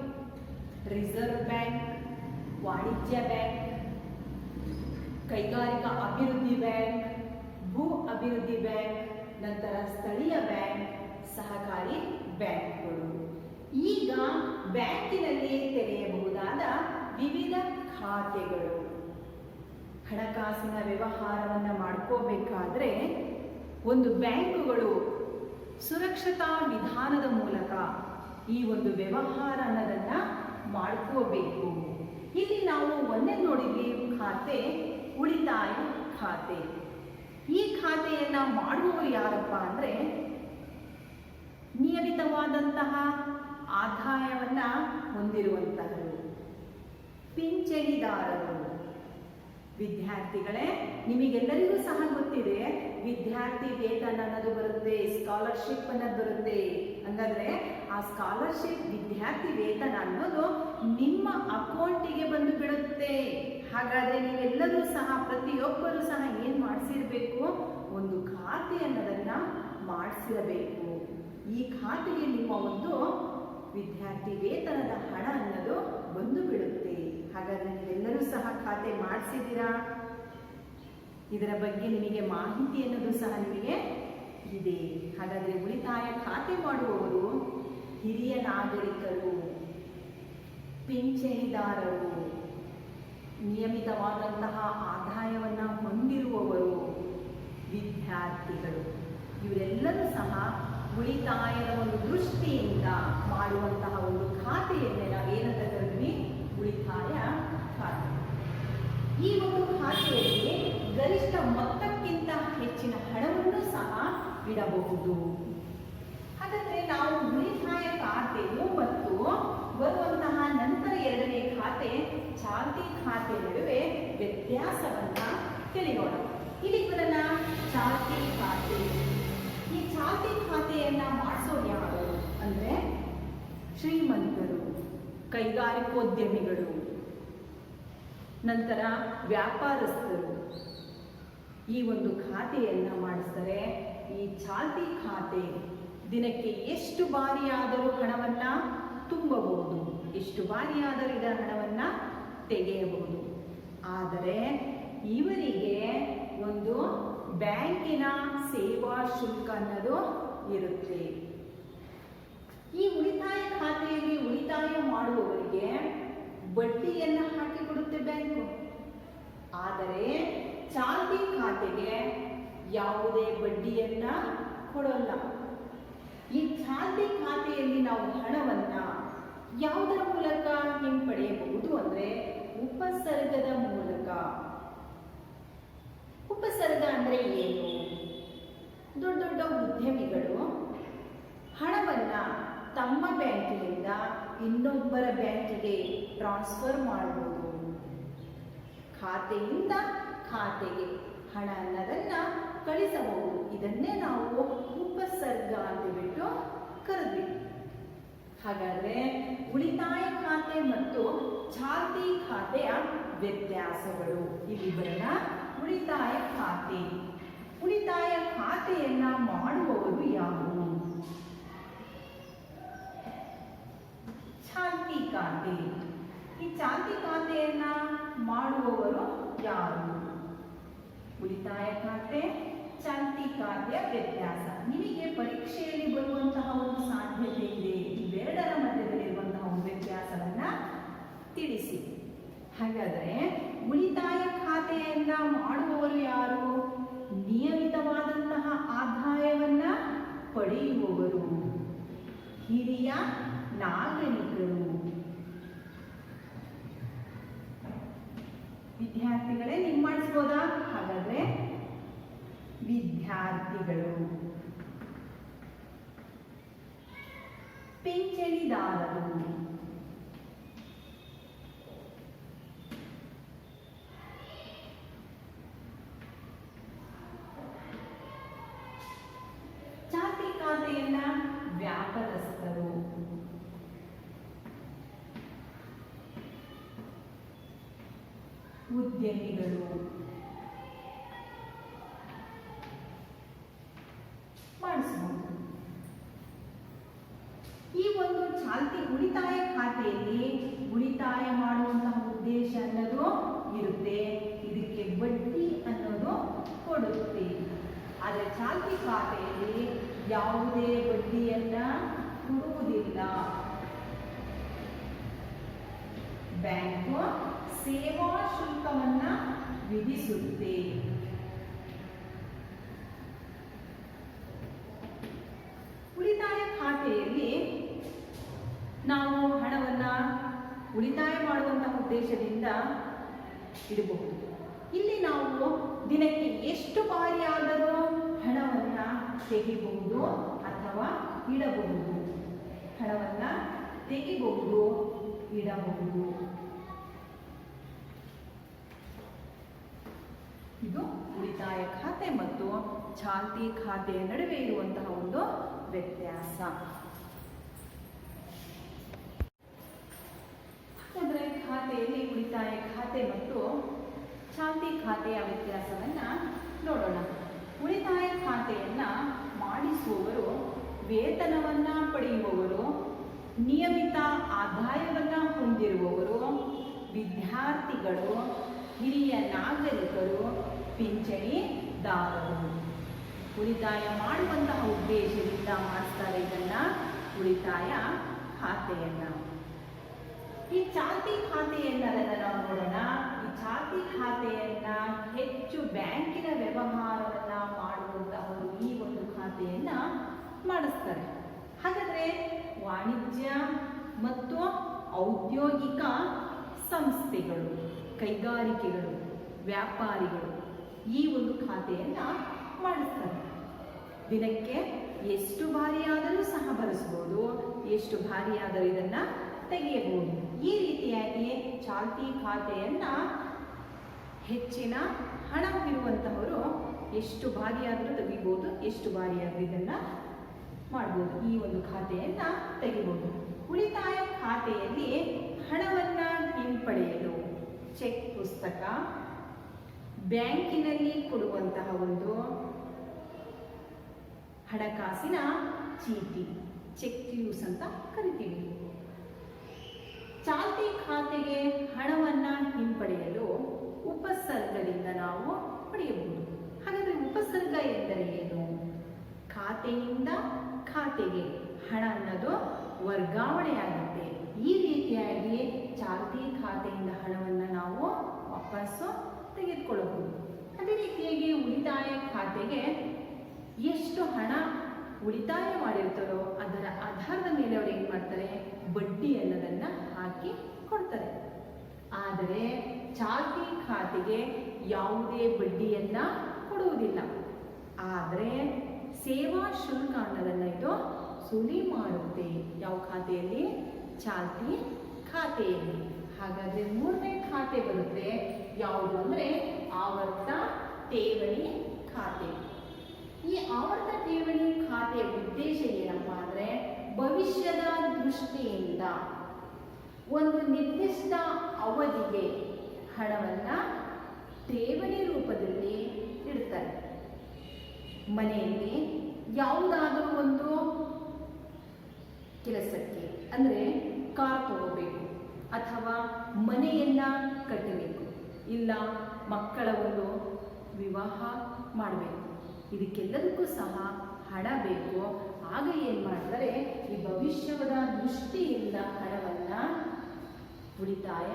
ವಾಣಿಜ್ಯ ಬ್ಯಾಂಕ್, ಕೈಗಾರಿಕಾ ಅಭಿವೃದ್ಧಿ ಬ್ಯಾಂಕ್, ಭೂ ಅಭಿವೃದ್ಧಿ ಬ್ಯಾಂಕ್, ನಂತರ ಸ್ಥಳೀಯ ಬ್ಯಾಂಕ್, ಸಹಕಾರಿ ಬ್ಯಾಂಕ್ಗಳು. ಈಗ ಬ್ಯಾಂಕಿನಲ್ಲಿ ತೆರೆಯಬಹುದಾದ ವಿವಿಧ ಖಾತೆಗಳು. ಹಣಕಾಸಿನ ವ್ಯವಹಾರವನ್ನು ಮಾಡ್ಕೋಬೇಕಾದ್ರೆ ಒಂದು ಬ್ಯಾಂಕುಗಳು ಸುರಕ್ಷತಾ ವಿಧಾನದ ಮೂಲಕ ಈ ಒಂದು ವ್ಯವಹಾರ ಅನ್ನೋದನ್ನ ಮಾಡ್ಕೋಬೇಕು. ಇಲ್ಲಿ ನಾವು ಒಂದೇ ನೋಡಿದ್ವಿ ಖಾತೆ, ಉಳಿತಾಯ ಖಾತೆ. ಈ ಖಾತೆಯನ್ನ ಮಾಡುವವರು ಯಾರಪ್ಪ ಅಂದ್ರೆ ನಿಯಮಿತವಾದಂತಹ ಆದಾಯವನ್ನ ಹೊಂದಿರುವಂತಹರು, ಪಿಂಚಣಿದಾರರು. ವಿದ್ಯಾರ್ಥಿಗಳೇ, ನಿಮಗೆಲ್ಲರಿಗೂ ಸಹ ಗೊತ್ತಿದೆ ವಿದ್ಯಾರ್ಥಿ ವೇತನ ಅನ್ನೋದು ಬರುತ್ತೆ, ಸ್ಕಾಲರ್ಶಿಪ್ ಅನ್ನೋದು ಬರುತ್ತೆ. ಹಂಗಾದ್ರೆ ಆ ಸ್ಕಾಲರ್ಶಿಪ್ ವಿದ್ಯಾರ್ಥಿ ವೇತನ ಅನ್ನೋದು ನಿಮ್ಮ ಅಕೌಂಟಿಗೆ ಬಂದು ಬಿಡುತ್ತೆ. ಹಾಗಾದ್ರೆ ನೀವೆಲ್ಲರೂ ಸಹ ಪ್ರತಿಯೊಬ್ಬರು ಸಹ ಏನ್ ಮಾಡಿಸಿರ್ಬೇಕು? ಒಂದು ಖಾತೆ ಅನ್ನೋದನ್ನ ಮಾಡಿಸಿರಬೇಕು. ಈ ಖಾತೆಗೆ ನಿಮ್ಮ ಒಂದು ವಿದ್ಯಾರ್ಥಿ ವೇತನದ ಹಣ ಅನ್ನೋದು ಬಂದು ಬಿಡುತ್ತೆ. ಹಾಗಾದ್ರೆ ನೀವೆಲ್ಲರೂ ಸಹ ಖಾತೆ ಮಾಡಿಸಿದ್ದೀರಾ? ಇದರ ಬಗ್ಗೆ ನಿಮಗೆ ಮಾಹಿತಿ ಅನ್ನೋದು ಸಹ ನಿಮಗೆ ಇದೆ. ಹಾಗಾದ್ರೆ ಉಳಿತಾಯ ಖಾತೆ ಮಾಡುವವರು ಹಿರಿಯ ನಾಗರಿಕರು, ಪಿಂಚಣಿದಾರರು, ನಿಯಮಿತವಾದಂತಹ ಆದಾಯವನ್ನ ಹೊಂದಿರುವವರು, ವಿದ್ಯಾರ್ಥಿಗಳು. ಇವರೆಲ್ಲರೂ ಸಹ ಉಳಿತಾಯದ ಒಂದು ದೃಷ್ಟಿಯಿಂದ ಮಾಡುವಂತಹ ಒಂದು ಖಾತೆಯನ್ನೇ ನಾವೇನಂತ ಕರೆದ್ವಿ? ಉಳಿತಾಯ ಖಾತೆ. ಈ ಒಂದು ಖಾತೆಯಲ್ಲಿ ಗರಿಷ್ಠ ಮೊತ್ತಕ್ಕಿಂತ ಹೆಚ್ಚಿನ ಹಣವನ್ನು ಸಹ ಇಡಬಹುದು. ಹಾಗಾದ್ರೆ ನಾವು ಉಳಿತಾಯ ಖಾತೆಯು ಮತ್ತು ಬರುವಂತಹ ನಂತರ ಎರಡನೇ ಖಾತೆ ಚಾಲ್ತಿ ಖಾತೆ ನಡುವೆ ವ್ಯತ್ಯಾಸವನ್ನ ತಿಳಿಯೋಣ. ಇಲ್ಲಿ ಬರೋಣ ಚಾಲ್ತಿ ಖಾತೆ. ಈ ಚಾಲ್ತಿ ಖಾತೆಯನ್ನ ಮಾಡಿಸೋರು ಯಾರು ಅಂದ್ರೆ ಶ್ರೀಮಂತರು, ಕೈಗಾರಿಕೋದ್ಯಮಿಗಳು, ನಂತರ ವ್ಯಾಪಾರಸ್ಥರು ಈ ಒಂದು ಖಾತೆಯನ್ನ ಮಾಡಿಸ್ತಾರೆ. ಈ ಚಾಲ್ತಿ ಖಾತೆ ದಿನಕ್ಕೆ ಎಷ್ಟು ಬಾರಿಯಾದರೂ ಹಣವನ್ನ ತುಂಬಬಹುದು, ಎಷ್ಟು ಬಾರಿಯಾದರೂ ಇದರ ಹಣವನ್ನ ತೆಗೆಯಬಹುದು. ಆದರೆ ಇವರಿಗೆ ಒಂದು ಬ್ಯಾಂಕಿನ ಸೇವಾ ಶುಲ್ಕ ಅನ್ನೋದು ಇರುತ್ತೆ. ಈ ಉಳಿತಾಯ ಖಾತೆಯಲ್ಲಿ ಉಳಿತಾಯ ಮಾಡುವವರಿಗೆ ಬಡ್ಡಿಯನ್ನ ಹಾಕಿಕೊಡುತ್ತೆ ಬ್ಯಾಂಕು. ಆದರೆ ಚಾಲ್ತಿ ಖಾತೆಗೆ ಯಾವುದೇ ಬಡ್ಡಿಯನ್ನ ಕೊಡೋಲ್ಲ. ಈ ಚಾಲ್ತಿ ಖಾತೆಯಲ್ಲಿ ನಾವು ಹಣವನ್ನ ಯಾವುದರ ಮೂಲಕ ಹಿಂಪಡೆಯಬಹುದು ಅಂದ್ರೆ ಉಪಸರ್ಗದ ಮೂಲಕ. ಉಪಸರ್ಗ ಅಂದ್ರೆ ಏನು? ದೊಡ್ಡ ದೊಡ್ಡ ಉದ್ಯಮಿಗಳು ಹಣವನ್ನ ತಮ್ಮ ಬ್ಯಾಂಕಿನಿಂದ ಇನ್ನೊಬ್ಬರ ಬ್ಯಾಂಕಿಗೆ ಟ್ರಾನ್ಸ್ಫರ್ ಮಾಡಬಹುದು. ಖಾತೆಯಿಂದ ಖಾತೆಗೆ ಹಣ ಅನ್ನೋದನ್ನ ಕಳಿಸಬಹುದು. ಇದನ್ನೇ ನಾವು ಉಪಸರ್ಗ ಅಂತ ಬಿಟ್ಟು ಕರೆದ್ವಿ. ಹಾಗಾದ್ರೆ ಉಳಿತಾಯ ಖಾತೆ ಮತ್ತು ಚಾಲ್ತಿ ಖಾತೆಯ ವ್ಯತ್ಯಾಸಗಳು ಇಲ್ಲಿ ಬರೋಣ. ಉಳಿತಾಯ ಖಾತೆ. ಉಳಿತಾಯ ಖಾತೆಯನ್ನ ಮಾಡುವವರು ಯಾರು? ಚಾಲ್ತಿ ಖಾತೆ. ಈ ಚಾಲ್ತಿ ಖಾತೆಯನ್ನ ಮಾಡುವವರು ಯಾರು? ಉಳಿತಾಯ ಖಾತೆ, ಚಾಲ್ತಿ ಖಾತೆಯ ವ್ಯತ್ಯಾಸ. ನಿಮಗೆ ಪರೀಕ್ಷೆಯಲ್ಲಿ ಬರುವಂತಹ ಒಂದು ಸಾಧ್ಯತೆ ಇದೆ. ಇವೆರಡರ ಮಧ್ಯದಲ್ಲಿರುವಂತಹ ಒಂದು ವ್ಯತ್ಯಾಸವನ್ನ ತಿಳಿಸಿ. ಹಾಗಾದ್ರೆ ಉಳಿತಾಯ ಖಾತೆಯನ್ನ ಮಾಡುವವರು ಯಾರು? ನಿಯಮಿತವಾದಂತಹ ಆದಾಯವನ್ನ ಪಡೆಯುವವರು, ಹಿರಿಯ ನಾಗರಿಕರು. ವಿದ್ಯಾರ್ಥಿಗಳೇ, ನೀವು ಮಾಡಿಸ್ಬೋದಾ? ಹಾಗಾದ್ರೆ ವಿದ್ಯಾರ್ಥಿಗಳು, ಪಿಂಚಣಿದಾರರು, ಚಾಲ್ತಿ ಖಾತೆಯನ್ನ ವ್ಯಾಪಾರಸ್ಥರು, ಉದ್ಯಮಿಗಳು ಮಾಡಿಸಬಹುದು. ಈ ಒಂದು ಚಾಲ್ತಿ ಉಳಿತಾಯ ಖಾತೆಯಲ್ಲಿ ಉಳಿತಾಯ ಮಾಡುವಂತಹ ಉದ್ದೇಶ ಅನ್ನೋದು ಇರುತ್ತೆ. ಇದಕ್ಕೆ ಬಡ್ಡಿ ಅನ್ನೋದು ಕೊಡುತ್ತೆ. ಆದರೆ ಚಾಲ್ತಿ ಖಾತೆಯಲ್ಲಿ ಯಾವುದೇ ಬಡ್ಡಿಯನ್ನ ಕೊಡುವುದಿಲ್ಲ. ಬ್ಯಾಂಕು ಸೇವಾ ಶುಲ್ಕವನ್ನ ವಿಧಿಸುತ್ತೆ. ಉಳಿತಾಯ ಖಾತೆಯಲ್ಲಿ ನಾವು ಹಣವನ್ನ ಉಳಿತಾಯ ಮಾಡುವಂತಹ ಉದ್ದೇಶದಿಂದ ಇಡಬಹುದು. ಇಲ್ಲಿ ನಾವು ದಿನಕ್ಕೆ ಎಷ್ಟು ಬಾರಿ ಆದರೂ ಹಣವನ್ನ ತೆಗಿಬಹುದು ಅಥವಾ ಇಡಬಹುದು. ಹಣವನ್ನ ತೆಗಿಬಹುದು, ಇಡಬಹುದು. ಇದು ಉಳಿತಾಯ ಖಾತೆ ಮತ್ತು ಚಾಲ್ತಿ ಖಾತೆಯ ನಡುವೆ ಇರುವಂತಹ ಒಂದು ವ್ಯತ್ಯಾಸ. ಹಾಗಾದ್ರೆ ಖಾತೆಯಲ್ಲಿ ಉಳಿತಾಯ ಖಾತೆ ಮತ್ತು ಚಾಲ್ತಿ ಖಾತೆಯ ವ್ಯತ್ಯಾಸವನ್ನ ನೋಡೋಣ. ಉಳಿತಾಯ ಖಾತೆಯನ್ನ ಮಾಡಿಸುವವರು ವೇತನವನ್ನ ಪಡೆಯುವವರು, ನಿಯಮಿತ ಆದಾಯವನ್ನ ಹೊಂದಿರುವವರು, ವಿದ್ಯಾರ್ಥಿಗಳು, ಹಿರಿಯ ನಾಗರಿಕರು, ಪಿಂಚಣಿದಾರರು. ಉಳಿತಾಯ ಮಾಡುವಂತಹ ಉದ್ದೇಶದಿಂದ ಮಾಡಿಸ್ತಾರೆ ಇದನ್ನ ಉಳಿತಾಯ ಖಾತೆಯನ್ನ. ಈ ಚಾಲ್ತಿ ಖಾತೆಯನ್ನರನ್ನ ನಾವು ನೋಡೋಣ. ಈ ಚಾಲ್ತಿ ಖಾತೆಯನ್ನ ಹೆಚ್ಚು ಬ್ಯಾಂಕಿನ ವ್ಯವಹಾರವನ್ನ ಮಾಡುವಂತಹವರು ಈ ಒಂದು ಖಾತೆಯನ್ನ ಮಾಡಿಸ್ತಾರೆ. ಹಾಗಾದ್ರೆ ವಾಣಿಜ್ಯ ಮತ್ತು ಔದ್ಯೋಗಿಕ ಸಂಸ್ಥೆಗಳು, ಕೈಗಾರಿಕೆಗಳು, ವ್ಯಾಪಾರಿಗಳು ಈ ಒಂದು ಖಾತೆಯನ್ನ ಮಾಡಿಸ್ತಾರೆ. ದಿನಕ್ಕೆ ಎಷ್ಟು ಬಾರಿ ಆದರೂ ಸಹ ಬಳಸಬಹುದು, ಎಷ್ಟು ಬಾರಿ ಆದರೂ ಇದನ್ನ ತೆಗೆಯಬಹುದು. ಈ ರೀತಿಯಾಗಿ ಚಾಲ್ತಿ ಖಾತೆಯನ್ನ ಹೆಚ್ಚಿನ ಹಣವಿರುವಂತಹವರು ಎಷ್ಟು ಬಾರಿ ಆದರೂ ತೆಗಿಬಹುದು, ಎಷ್ಟು ಬಾರಿ ಆದರೂ ಇದನ್ನ ಮಾಡಬಹುದು. ಈ ಒಂದು ಖಾತೆಯನ್ನ ತೆಗಿಬಹುದು. ಉಳಿತಾಯ ಖಾತೆಯಲ್ಲಿ ಹಣವನ್ನ ಹಿಂಪಡೆಯಲು ಚೆಕ್ ಪುಸ್ತಕ, ಬ್ಯಾಂಕಿನಲ್ಲಿ ಕೊಡುವಂತಹ ಒಂದು ಹಣಕಾಸಿನ ಚೀಟಿ, ಚೆಕ್ ಲೀವ್ಸ್ ಅಂತ ಕರಿತೀವಿ. ಚಾಲ್ತಿ ಖಾತೆಗೆ ಹಣವನ್ನ ಹಿಂಪಡೆಯಲು ಉಪಸರ್ಗದಿಂದ ನಾವು ಪಡೆಯಬಹುದು. ಹಾಗಾದ್ರೆ ಉಪಸರ್ಗ ಎಂದರೆ ಏನು? ಖಾತೆಯಿಂದ ಖಾತೆಗೆ ಹಣ ಅನ್ನೋದು ವರ್ಗಾವಣೆಯಾಗುತ್ತೆ. ಈ ರೀತಿಯಾಗಿ ಚಾಲ್ತಿ ಖಾತೆಯಿಂದ ಹಣವನ್ನ ನಾವು ವಾಪಸ್ಸು ತೆಗೆದುಕೊಳ್ಳಬಹುದು. ಅದೇ ರೀತಿಯಾಗಿ ಉಳಿತಾಯ ಖಾತೆಗೆ ಎಷ್ಟು ಹಣ ಉಳಿತಾಯ ಮಾಡಿರ್ತಾರೋ ಅದರ ಆಧಾರದ ಮೇಲೆ ಅವರು ಏನು ಮಾಡ್ತಾರೆ, ಬಡ್ಡಿ ಅನ್ನೋದನ್ನ ಹಾಕಿ ಕೊಡ್ತಾರೆ. ಆದರೆ ಚಾಲ್ತಿ ಖಾತೆಗೆ ಯಾವುದೇ ಬಡ್ಡಿಯನ್ನ ಕೊಡುವುದಿಲ್ಲ. ಆದರೆ ಸೇವಾ ಶುಲ್ಕ ಅನ್ನೋದನ್ನ ಇದು ಸುಲಿ ಮಾಡುತ್ತೆ. ಯಾವ ಖಾತೆಯಲ್ಲಿ? ಚಾಲ್ತಿ ಖಾತೆಯಲ್ಲಿ. ಹಾಗಾದ್ರೆ ಮೂರನೇ ಖಾತೆ ಬರುತ್ತೆ ಯಾವುದು ಅಂದ್ರೆ ಆವರ್ತ ಠೇವಣಿ ಖಾತೆ. ಈ ಆವರ್ತ ಠೇವಣಿ ಖಾತೆಯ ಉದ್ದೇಶ ಏನಪ್ಪಾ ಅಂದ್ರೆ ಭವಿಷ್ಯದ ದೃಷ್ಟಿಯಿಂದ ಒಂದು ನಿರ್ದಿಷ್ಟ ಅವಧಿಗೆ ಹಣವನ್ನ ಠೇವಣಿ ರೂಪದಲ್ಲಿ ಇಡ್ತಾರೆ. ಮನೆಯಲ್ಲಿ ಯಾವುದಾದರೂ ಒಂದು ಕೆಲಸಕ್ಕೆ ಅಂದ್ರೆ ಕಾರ್ ತಗೋಬೇಕು ಅಥವಾ ಮನೆಯನ್ನ ಕಟ್ಟಬೇಕು, ಇಲ್ಲ ಮಕ್ಕಳ ಒಂದು ವಿವಾಹ ಮಾಡಬೇಕು, ಇದಕ್ಕೆಲ್ಲದಕ್ಕೂ ಸಹ ಹಣ ಬೇಕು. ಆಗ ಏನು ಮಾಡ್ತಾರೆ, ಈ ಭವಿಷ್ಯದ ದೃಷ್ಟಿಯಿಂದ ಹಣವನ್ನ ಉಳಿತಾಯ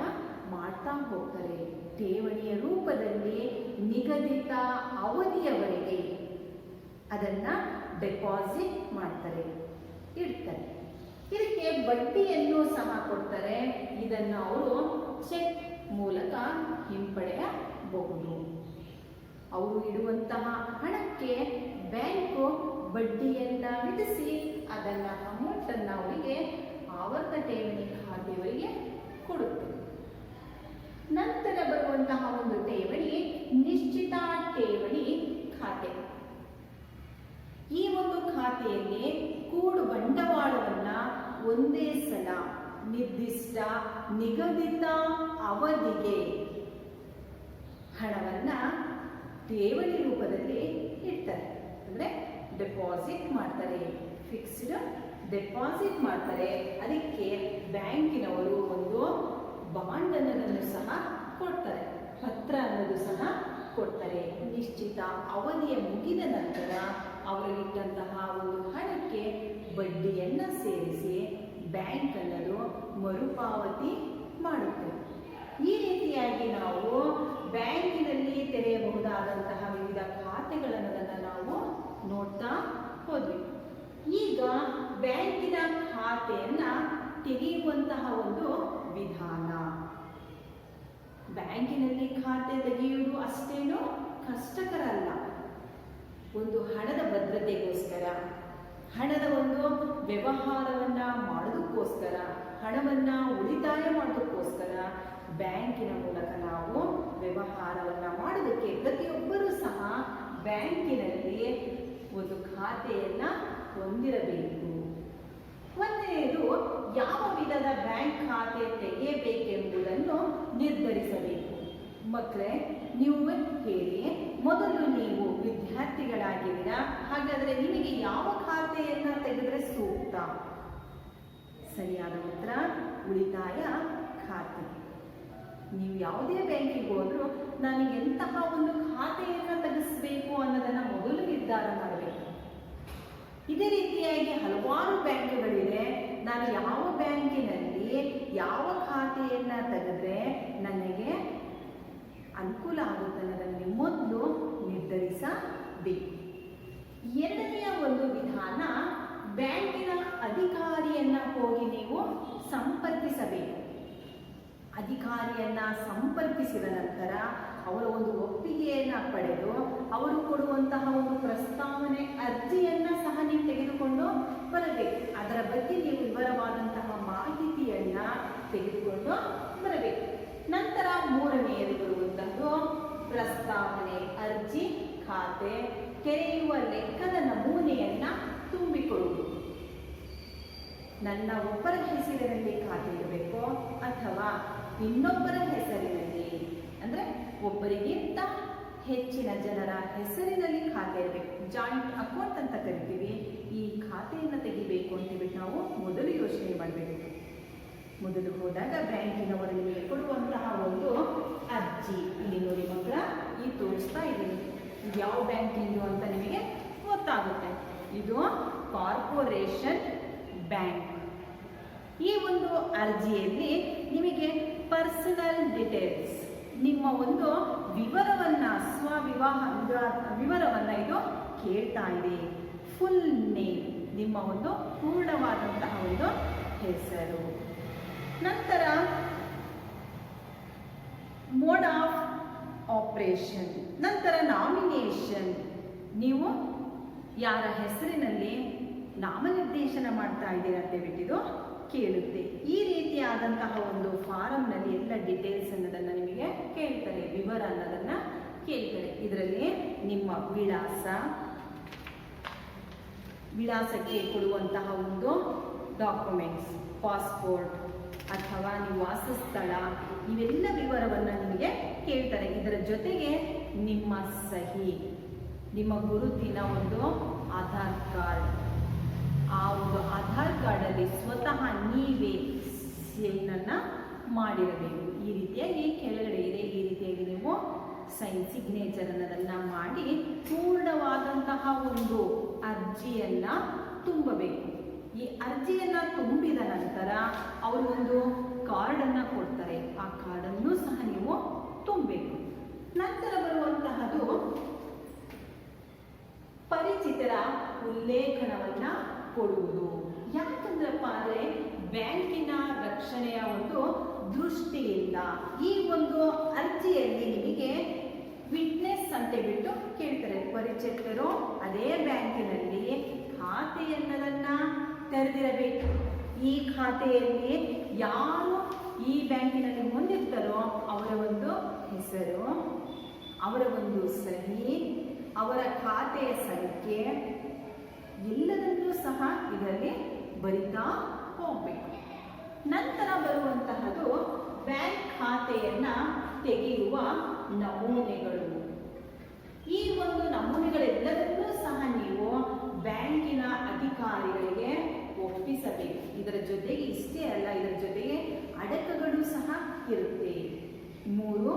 ಮಾಡ್ತಾ ಹೋಗ್ತಾರೆ. ಠೇವಣಿಯ ರೂಪದಲ್ಲಿ ನಿಗದಿತ ಅವಧಿಯವರೆಗೆ ಅದನ್ನ ಡೆಪಾಸಿಟ್ ಮಾಡ್ತಾರೆ, ಇಡ್ತಾರೆ. ಇದಕ್ಕೆ ಬಡ್ಡಿಯನ್ನು ಸಹ ಕೊಡ್ತಾರೆ. ಇದನ್ನು ಅವರು ಚೆಕ್ ಮೂಲಕ ಹಿಂಪಡೆಯಬಹುದು. ಅವರು ಇಡುವಂತಹ ಹಣಕ್ಕೆ ಬ್ಯಾಂಕು ಬಡ್ಡಿಯನ್ನ ವಿಧಿಸಿ ಅದನ್ನ ಅಮೌಂಟನ್ನು ಅವರಿಗೆ ಆವರ್ತ ಠೇವಣಿ ಖಾತೆಯವರಿಗೆ ಕೊಡುತ್ತೆ. ನಂತರ ಬರುವಂತಹ ಒಂದು ಠೇವಣಿ ನಿಶ್ಚಿತ ಠೇವಣಿ ಖಾತೆ. ಈ ಒಂದು ಖಾತೆಯಲ್ಲಿ ಕೂಡು ಬಂಡವಾಳವನ್ನ ಒಂದೇ ಸಲ ನಿರ್ದಿಷ್ಟ ನಿಗದಿತ ಅವಧಿಗೆ ಹಣವನ್ನ ಠೇವಣಿ ರೂಪದಲ್ಲಿ ಇಡ್ತಾರೆ. ಅಂದ್ರೆ ಡೆಪಾಸಿಟ್ ಮಾಡ್ತಾರೆ, ಫಿಕ್ಸ್ಡ್ ಡೆಪಾಸಿಟ್ ಮಾಡ್ತಾರೆ. ಅದಕ್ಕೆ ಬ್ಯಾಂಕಿನವರು ಒಂದು ಬಾಂಡ್ ಅನ್ನೋದನ್ನು ಸಹ ನಿಶ್ಚಿತ ಅವಧಿಯ ಮುಗಿದ ನಂತರ ಅವರು ಇಟ್ಟಂತಹ ಒಂದು ಹಣಕ್ಕೆ ಬಡ್ಡಿಯನ್ನು ಸೇರಿಸಿ ಬ್ಯಾಂಕ್ ಅನ್ನೋದು ಮರುಪಾವತಿ ಮಾಡುತ್ತೆ. ಈ ರೀತಿಯಾಗಿ ನಾವು ಬ್ಯಾಂಕಿನಲ್ಲಿ ತೆರೆಯಬಹುದಾದಂತಹ ವಿವಿಧ ಖಾತೆಗಳನ್ನೋದನ್ನು ನಾವು ನೋಡ್ತಾ ಹೋದ್ವಿ. ಈಗ ಬ್ಯಾಂಕಿನ ಖಾತೆಯನ್ನ ತೆಗೆಯುವಂತಹ ಒಂದು ವಿಧಾನ. ಬ್ಯಾಂಕಿನಲ್ಲಿ ಖಾತೆ ತೆಗೆಯುವುದು ಅಷ್ಟೇನು ಕಷ್ಟಕರ ಅಲ್ಲ. ಒಂದು ಹಣದ ಭದ್ರತೆಗೋಸ್ಕರ, ಹಣದ ಒಂದು ವ್ಯವಹಾರವನ್ನ ಮಾಡೋದಕ್ಕೋಸ್ಕರ, ಹಣವನ್ನ ಉಳಿತಾಯ ಮಾಡೋದಕ್ಕೋಸ್ಕರ ಬ್ಯಾಂಕಿನ ಮೂಲಕ ನಾವು ವ್ಯವಹಾರವನ್ನ ಮಾಡೋದಕ್ಕೆ ಪ್ರತಿಯೊಬ್ಬರೂ ಸಹ ಬ್ಯಾಂಕಿನಲ್ಲಿ ಒಂದು ಖಾತೆಯನ್ನ ಹೊಂದಿರಬೇಕು. ಒಂದನೆಯದು, ಯಾವ ವಿಧದ ಬ್ಯಾಂಕ್ ಖಾತೆ ತೆಗೆಯಬೇಕೆಂಬುದನ್ನು ನಿರ್ಧರಿಸಬೇಕು. ಮಕ್ಕಳೇ, ನೀವು ಹೇಳಿ, ಮೊದಲು ನೀವು ವಿದ್ಯಾರ್ಥಿಗಳಾಗಿದ್ದೀರಾ, ಹಾಗಾದರೆ ನಿಮಗೆ ಯಾವ ಖಾತೆಯನ್ನ ತೆಗೆದ್ರೆ ಸೂಕ್ತ? ಸರಿಯಾದ ಉತ್ತರ ಉಳಿತಾಯ ಖಾತೆ. ನೀವು ಯಾವುದೇ ಬ್ಯಾಂಕಿಗೆ ಹೋದರೂ ನನಗೆ ಎಂತಹ ಒಂದು ಖಾತೆಯನ್ನು ತೆಗೆಸಬೇಕು ಅನ್ನೋದನ್ನ ಮೊದಲು ನಿರ್ಧಾರ ಮಾಡಬೇಕು. ಇದೇ ರೀತಿಯಾಗಿ ಹಲವಾರು ಬ್ಯಾಂಕ್ಗಳಿದೆ. ನಾನು ಯಾವ ಬ್ಯಾಂಕಿನಲ್ಲಿ ಯಾವ ಖಾತೆಯನ್ನ ತೆಗೆದ್ರೆ ನನಗೆ ಅನುಕೂಲ ಆಗುತ್ತೆ ಅನ್ನೋದನ್ನು ಮೊದಲು ನಿರ್ಧರಿಸಬೇಕು. ಎರಡನೆಯ ಒಂದು ವಿಧಾನ, ಬ್ಯಾಂಕಿನ ಅಧಿಕಾರಿಯನ್ನ ಹೋಗಿ ನೀವು ಸಂಪರ್ಕಿಸಬೇಕು. ಅಧಿಕಾರಿಯನ್ನ ಸಂಪರ್ಕಿಸಿದ ನಂತರ ಅವರ ಒಂದು ಒಪ್ಪಿಗೆಯನ್ನ ಪಡೆದು ಅವರು ಕೊಡುವಂತಹ ಒಂದು ಪ್ರಸ್ತಾವನೆ ಅರ್ಜಿಯನ್ನ ಸಹ ನೀವು ತೆಗೆದುಕೊಂಡು ಬರಬೇಕು. ಅದರ ಬಗ್ಗೆ ನೀವು ವಿವರವಾದಂತಹ ಮಾಹಿತಿಯನ್ನ ತೆಗೆದುಕೊಂಡು ಬರಬೇಕು. ನಂತರ ಮೂರನೆಯದು ಬರುವಂತಹದ್ದು ಪ್ರಸ್ತಾವನೆ ಅರ್ಜಿ ಖಾತೆ ತೆರೆಯುವ ಲೆಕ್ಕದ ನಮೂನೆಯನ್ನ ತುಂಬಿಕೊಡುವುದು. ನನ್ನ ಒಬ್ಬರ ಹೆಸರಿನಲ್ಲಿ ಖಾತೆ ಇರಬೇಕು ಅಥವಾ ಇನ್ನೊಬ್ಬರ ಹೆಸರಿನಲ್ಲಿ, ಅಂದ್ರೆ ಒಬ್ಬರಿಗಿಂತ ಹೆಚ್ಚಿನ ಜನರ ಹೆಸರಿನಲ್ಲಿ ಖಾತೆ ಇರಬೇಕು. ಜಾಯಿಂಟ್ ಅಕೌಂಟ್ ಅಂತ ಕರಿತೀವಿ. ಈ ಖಾತೆಯನ್ನು ತೆಗಿಬೇಕು ಅಂತೇಳ್ಬಿಟ್ಟು ನಾವು ಮೊದಲು ಯೋಚನೆ ಮಾಡಬೇಕು. ಮೊದಲು ಹೋದಾಗ ಬ್ಯಾಂಕಿನವರು ನಿಮಗೆ ಕೊಡುವಂತಹ ಒಂದು ಅರ್ಜಿ, ಇಲ್ಲಿ ನೋಡಿ ಮಕ್ಕಳ, ಈ ತೋರಿಸ್ತಾ ಇದ್ದೀನಿ. ಇದು ಯಾವ ಬ್ಯಾಂಕಿಂದು ಅಂತ ನಿಮಗೆ ಗೊತ್ತಾಗುತ್ತೆ. ಇದು ಕಾರ್ಪೊರೇಷನ್ ಬ್ಯಾಂಕ್. ಈ ಒಂದು ಅರ್ಜಿಯಲ್ಲಿ ನಿಮಗೆ ಪರ್ಸನಲ್ ಡೀಟೇಲ್ಸ್, ನಿಮ್ಮ ಒಂದು ವಿವರವನ್ನ, ವಿವರವನ್ನ ಇದು ಕೇಳ್ತಾ ಇದೆ. ಫುಲ್ ನೇಮ್, ನಿಮ್ಮ ಒಂದು ಪೂರ್ಣವಾದಂತಹ ಒಂದು ಹೆಸರು. ನಂತರ ಮೋಡ್ ಆಫ್ ಆಪರೇಷನ್, ನಂತರ ನಾಮಿನೇಷನ್, ನೀವು ಯಾರ ಹೆಸರಿನಲ್ಲಿ ನಾಮನಿರ್ದೇಶನ ಮಾಡ್ತಾ ಇದ್ದೀರಾ ಅಂತ ಬಿಟ್ಟಿದ್ದು ಕೇಳುತ್ತೆ. ಈ ರೀತಿಯಾದಂತಹ ಒಂದು ಫಾರಂನಲ್ಲಿ ಎಲ್ಲ ಡೀಟೇಲ್ಸ್ ಅನ್ನೋದನ್ನು ನಿಮಗೆ ಕೇಳ್ತಾರೆ, ವಿವರ ಅನ್ನೋದನ್ನ ಕೇಳ್ತಾರೆ. ಇದರಲ್ಲಿ ನಿಮ್ಮ ವಿಳಾಸಕ್ಕೆ ಕೊಡುವಂತಹ ಒಂದು ಡಾಕ್ಯುಮೆಂಟ್ಸ್, ಪಾಸ್ಪೋರ್ಟ್ ಅಥವಾ ನಿವಾಸ ಸ್ಥಳ, ಇವೆಲ್ಲ ವಿವರವನ್ನು ನಿಮಗೆ ಕೇಳ್ತಾರೆ. ಇದರ ಜೊತೆಗೆ ನಿಮ್ಮ ಸಹಿ, ನಿಮ್ಮ ಗುರುತಿನ ಒಂದು ಆಧಾರ್ ಕಾರ್ಡ್, ಆ ಒಂದು ಆಧಾರ್ ಕಾರ್ಡಲ್ಲಿ ಸ್ವತಃ ನೀವೇ ಸೈನನ್ನು ಮಾಡಿರಬೇಕು. ಈ ರೀತಿಯಾಗಿ ಕೆಳಗಡೆ ಇದೆ, ಈ ರೀತಿಯಾಗಿ ನೀವು ಸೈನ್, ಸಿಗ್ನೇಚರ್ ಅನ್ನೋದನ್ನು ಮಾಡಿ ಪೂರ್ಣವಾದಂತಹ ಒಂದು ಅರ್ಜಿಯನ್ನ ತುಂಬಬೇಕು. ಈ ಅರ್ಜಿಯನ್ನ ತುಂಬಿದ ನಂತರ ಅವರು ಒಂದು ಕಾರ್ಡನ್ನು ಕೊಡ್ತಾರೆ. ಆ ಕಾರ್ಡನ್ನು ಸಹ ನೀವು ತುಂಬಬೇಕು. ನಂತರ ಬರುವಂತಹದ್ದು ಪರಿಚಿತರ ಉಲ್ಲೇಖನವನ್ನ ಕೊಡುವುದು. ಯಾಕಂದ್ರಪ್ಪ ಅಂದರೆ ಬ್ಯಾಂಕಿನ ರಕ್ಷಣೆಯ ಒಂದು ದೃಷ್ಟಿಯಿಂದ ಈ ಒಂದು ಅರ್ಜಿಯಲ್ಲಿ ನಿಮಗೆ ವಿಟ್ನೆಸ್ ಅಂತ ಬಿಟ್ಟು ಕೇಳ್ತಾರೆ. ಪರಿಚಿತರು ಅದೇ ಬ್ಯಾಂಕಿನಲ್ಲಿ ಖಾತೆಯನ್ನದನ್ನ ತೆರೆದಿರಬೇಕು. ಈ ಖಾತೆಯಲ್ಲಿ ಯಾರು ಈ ಬ್ಯಾಂಕಿನಲ್ಲಿ ಹೊಂದಿರ್ತಾರೋ ಅವರ ಒಂದು ಹೆಸರು, ಅವರ ಒಂದು ಸಹಿ, ಅವರ ಖಾತೆಯ ಸಂಖ್ಯೆ ಎಲ್ಲದನ್ನೂ ಸಹ ಇದರಲ್ಲಿ ಬರಿತಾ ಹೋಗಬೇಕು. ನಂತರ ಬರುವಂತಹದ್ದು ಬ್ಯಾಂಕ್ ಖಾತೆಯನ್ನ ತೆಗೆಯುವ ನಮೂನೆಗಳು. ಈ ಒಂದು ನಮೂನೆಗಳೆಲ್ಲದನ್ನೂ ಸಹ ನೀವು ಬ್ಯಾಂಕಿನ ಅಧಿಕಾರಿಗಳಿಗೆ ಒಪ್ಪಿಸಬೇಕು. ಇದರ ಜೊತೆಗೆ ಇಷ್ಟೇ ಅಲ್ಲ, ಇದರ ಜೊತೆಗೆ ಅಡಕಗಳು ಸಹ ಇರುತ್ತೆ. 3